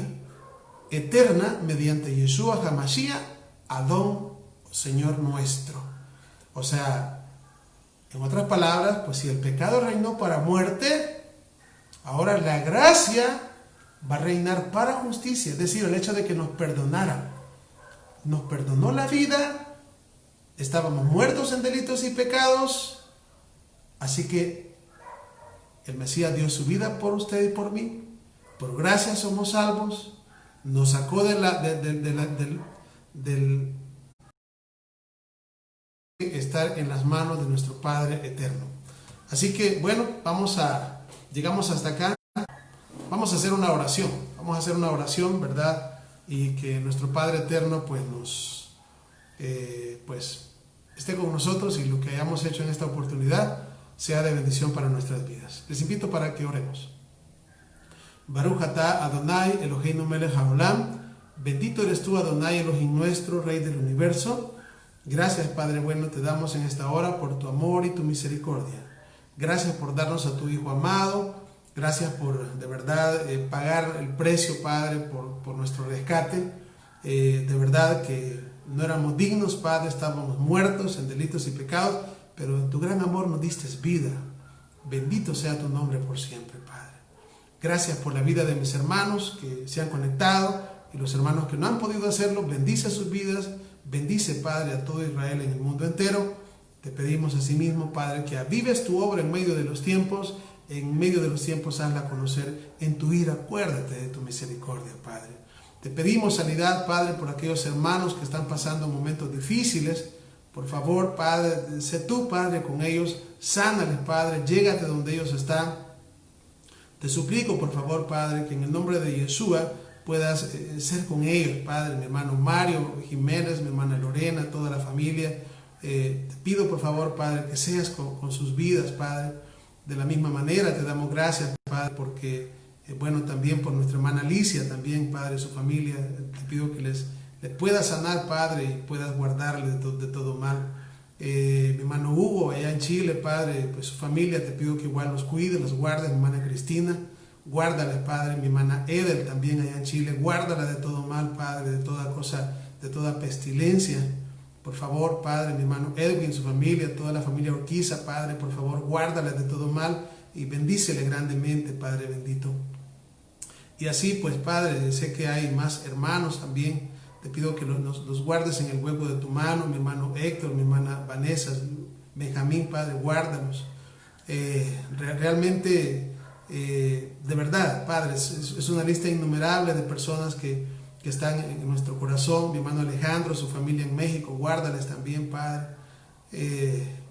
Speaker 1: eterna mediante Yeshua HaMashiach, Adón, Señor nuestro. O sea, en otras palabras, pues si el pecado reinó para muerte, ahora la gracia va a reinar para justicia. Es decir, el hecho de que nos perdonara. Nos perdonó la vida, estábamos muertos en delitos y pecados, así que el Mesías dio su vida por usted y por mí. Por gracia somos salvos. Nos sacó del estar en las manos de nuestro Padre eterno. Así que bueno, llegamos hasta acá. Vamos a hacer una oración. vamos a hacer una oración, ¿verdad? Y que nuestro Padre Eterno pues nos pues esté con nosotros y lo que hayamos hecho en esta oportunidad sea de bendición para nuestras vidas. Les invito para que oremos. Baruch atah Adonai Eloheinu melech haolam. Bendito eres tú, Adonai Elohim nuestro, Rey del universo. Gracias, Padre bueno, te damos en esta hora por tu amor y tu misericordia. Gracias por darnos a tu Hijo amado. Gracias por, de verdad, pagar el precio, Padre, por nuestro rescate. De verdad que no éramos dignos, Padre, estábamos muertos en delitos y pecados, pero en tu gran amor nos diste vida. Bendito sea tu nombre por siempre, Padre. Gracias por la vida de mis hermanos que se han conectado y los hermanos que no han podido hacerlo. Bendice sus vidas. Bendice, Padre, a todo Israel en el mundo entero. Te pedimos asimismo, Padre, que avives tu obra en medio de los tiempos. En medio de los tiempos hazla conocer. En tu ira acuérdate de tu misericordia, Padre. Te pedimos sanidad, Padre, por aquellos hermanos que están pasando momentos difíciles. Por favor, Padre, sé tú, Padre, con ellos. Sánales, Padre. Llégate donde ellos están. Te suplico, por favor, Padre, que en el nombre de Yeshua puedas ser con ellos, Padre, mi hermano Mario Jiménez, mi hermana Lorena, toda la familia. Te pido, por favor, Padre, que seas con sus vidas, Padre. De la misma manera te damos gracias, Padre, porque, bueno, también por nuestra hermana Alicia, también, Padre, su familia. Te pido que les puedas sanar, Padre, y puedas guardarle de todo mal. Mi hermano Hugo, allá en Chile, Padre, pues su familia, te pido que igual los cuide, los guarde. Mi hermana Cristina, guárdala, Padre. Mi hermana Edel también allá en Chile, guárdala de todo mal, Padre, de toda cosa, de toda pestilencia. Por favor, Padre, mi hermano Edwin, su familia, toda la familia Urquiza, Padre, por favor, guárdala de todo mal y bendícele grandemente, Padre bendito. Y así, pues, Padre, sé que hay más hermanos también. Te pido que los guardes en el hueco de tu mano. Mi hermano Héctor, mi hermana Vanessa, Benjamín, Padre, guárdalos. Realmente, de verdad, Padre, es una lista innumerable de personas que están en nuestro corazón. Mi hermano Alejandro, su familia en México, guárdales también, Padre.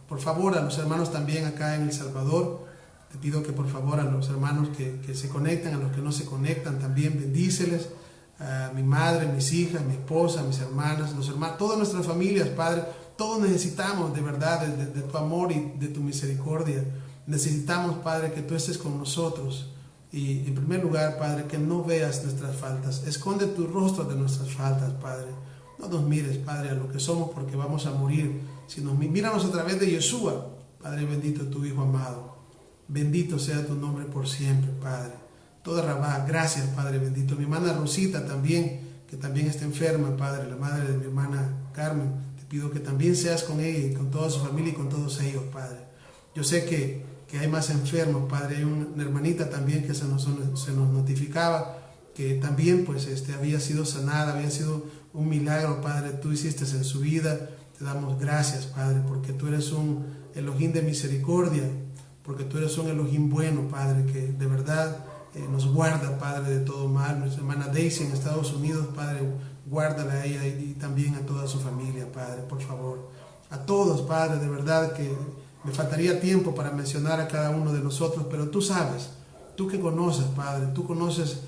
Speaker 1: Por favor, a los hermanos también acá en El Salvador, te pido que por favor a los hermanos que se conectan, a los que no se conectan, también bendíceles. A mi madre, mis hijas, mi esposa, mis hermanas, los hermanos, todas nuestras familias, Padre. Todos necesitamos de verdad de tu amor y de tu misericordia. Necesitamos, Padre, que tú estés con nosotros. Y en primer lugar, Padre, que no veas nuestras faltas. Esconde tu rostro de nuestras faltas, Padre. No nos mires, Padre, a lo que somos porque vamos a morir, sino míranos a través de Yeshua. Padre bendito, tu Hijo amado. Bendito sea tu nombre por siempre, Padre. Toda Rabá, gracias, Padre bendito. Mi hermana Rosita también, que también está enferma, Padre, la madre de mi hermana Carmen. Te pido que también seas con ella y con toda su familia y con todos ellos, Padre. Yo sé que hay más enfermos, Padre. Hay una hermanita también que se nos notificaba que también pues había sido sanada, había sido un milagro, Padre. Tú hiciste en su vida. Te damos gracias, Padre, porque tú eres un Elohim de misericordia, porque tú eres un Elohim bueno, Padre, que de verdad nos guarda, Padre, de todo mal. Nuestra hermana Daisy en Estados Unidos, Padre, guárdala a ella y también a toda su familia, Padre, por favor. A todos, Padre, de verdad que me faltaría tiempo para mencionar a cada uno de nosotros, pero tú sabes, tú que conoces, Padre, tú conoces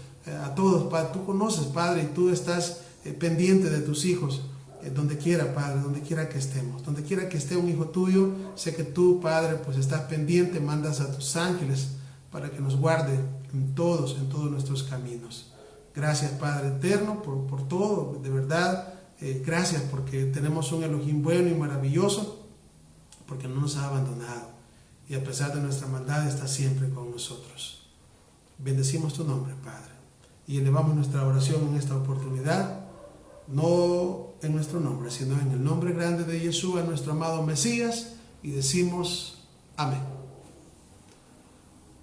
Speaker 1: a todos, Padre, tú conoces, Padre, y tú estás pendiente de tus hijos, donde quiera, Padre, donde quiera que estemos, donde quiera que esté un hijo tuyo, sé que tú, Padre, pues estás pendiente, mandas a tus ángeles para que nos guarde en todos nuestros caminos. Gracias, Padre eterno, por todo, de verdad, gracias porque tenemos un Elohim bueno y maravilloso, porque no nos ha abandonado y a pesar de nuestra maldad está siempre con nosotros. Bendecimos tu nombre, Padre, y elevamos nuestra oración en esta oportunidad, no en nuestro nombre, sino en el nombre grande de Yeshua, nuestro amado Mesías, y decimos amén.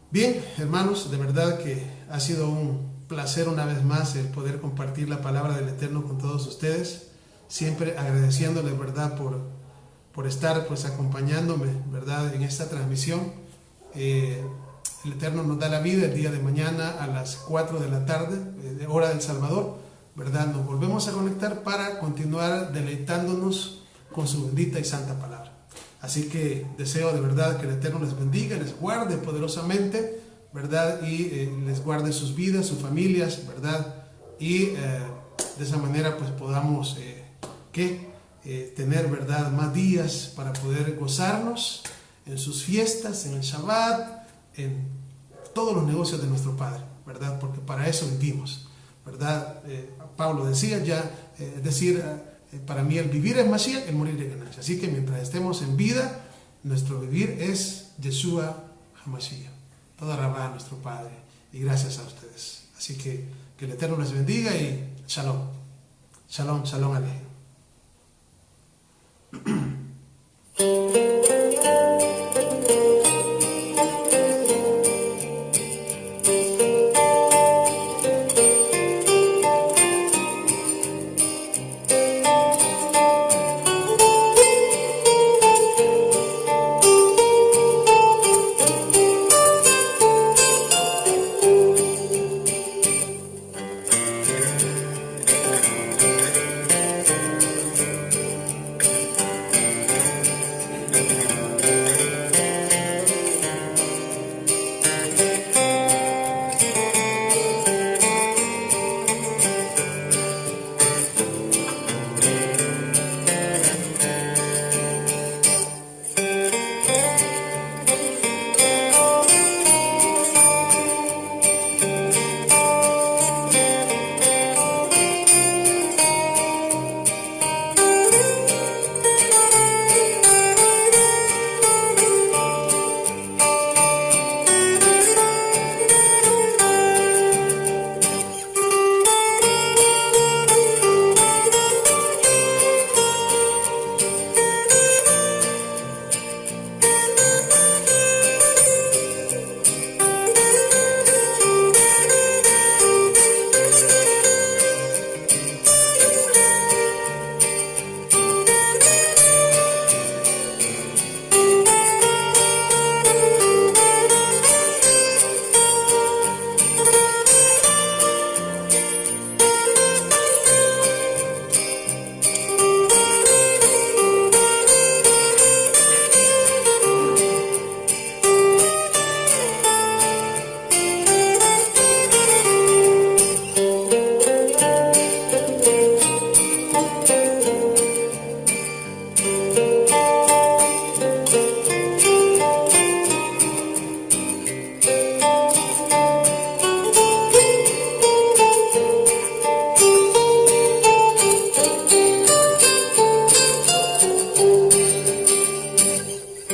Speaker 1: Bien, hermanos, de verdad que ha sido un placer una vez más el poder compartir la palabra del Eterno con todos ustedes, siempre agradeciéndole, verdad, por estar pues acompañándome, verdad, en esta transmisión. El Eterno nos da la vida el día de mañana a las 4 de la tarde, hora del Salvador, verdad, nos volvemos a conectar para continuar deleitándonos con su bendita y santa palabra. Así que deseo de verdad que el Eterno les bendiga, les guarde poderosamente, ¿verdad? Y les guarde sus vidas, sus familias, ¿verdad? Y de esa manera pues podamos tener, ¿verdad?, más días para poder gozarnos en sus fiestas, en el Shabbat, en todos los negocios de nuestro Padre, ¿verdad? Porque para eso vivimos, ¿verdad? Pablo decía ya, es decir, para mí el vivir es Mashiach, el morir es ganancia. Así que mientras estemos en vida, nuestro vivir es Yeshua HaMashiach. Toda rabá a nuestro Padre, y gracias a ustedes. Así que el Eterno les bendiga y Shalom. Shalom, Shalom Alejem.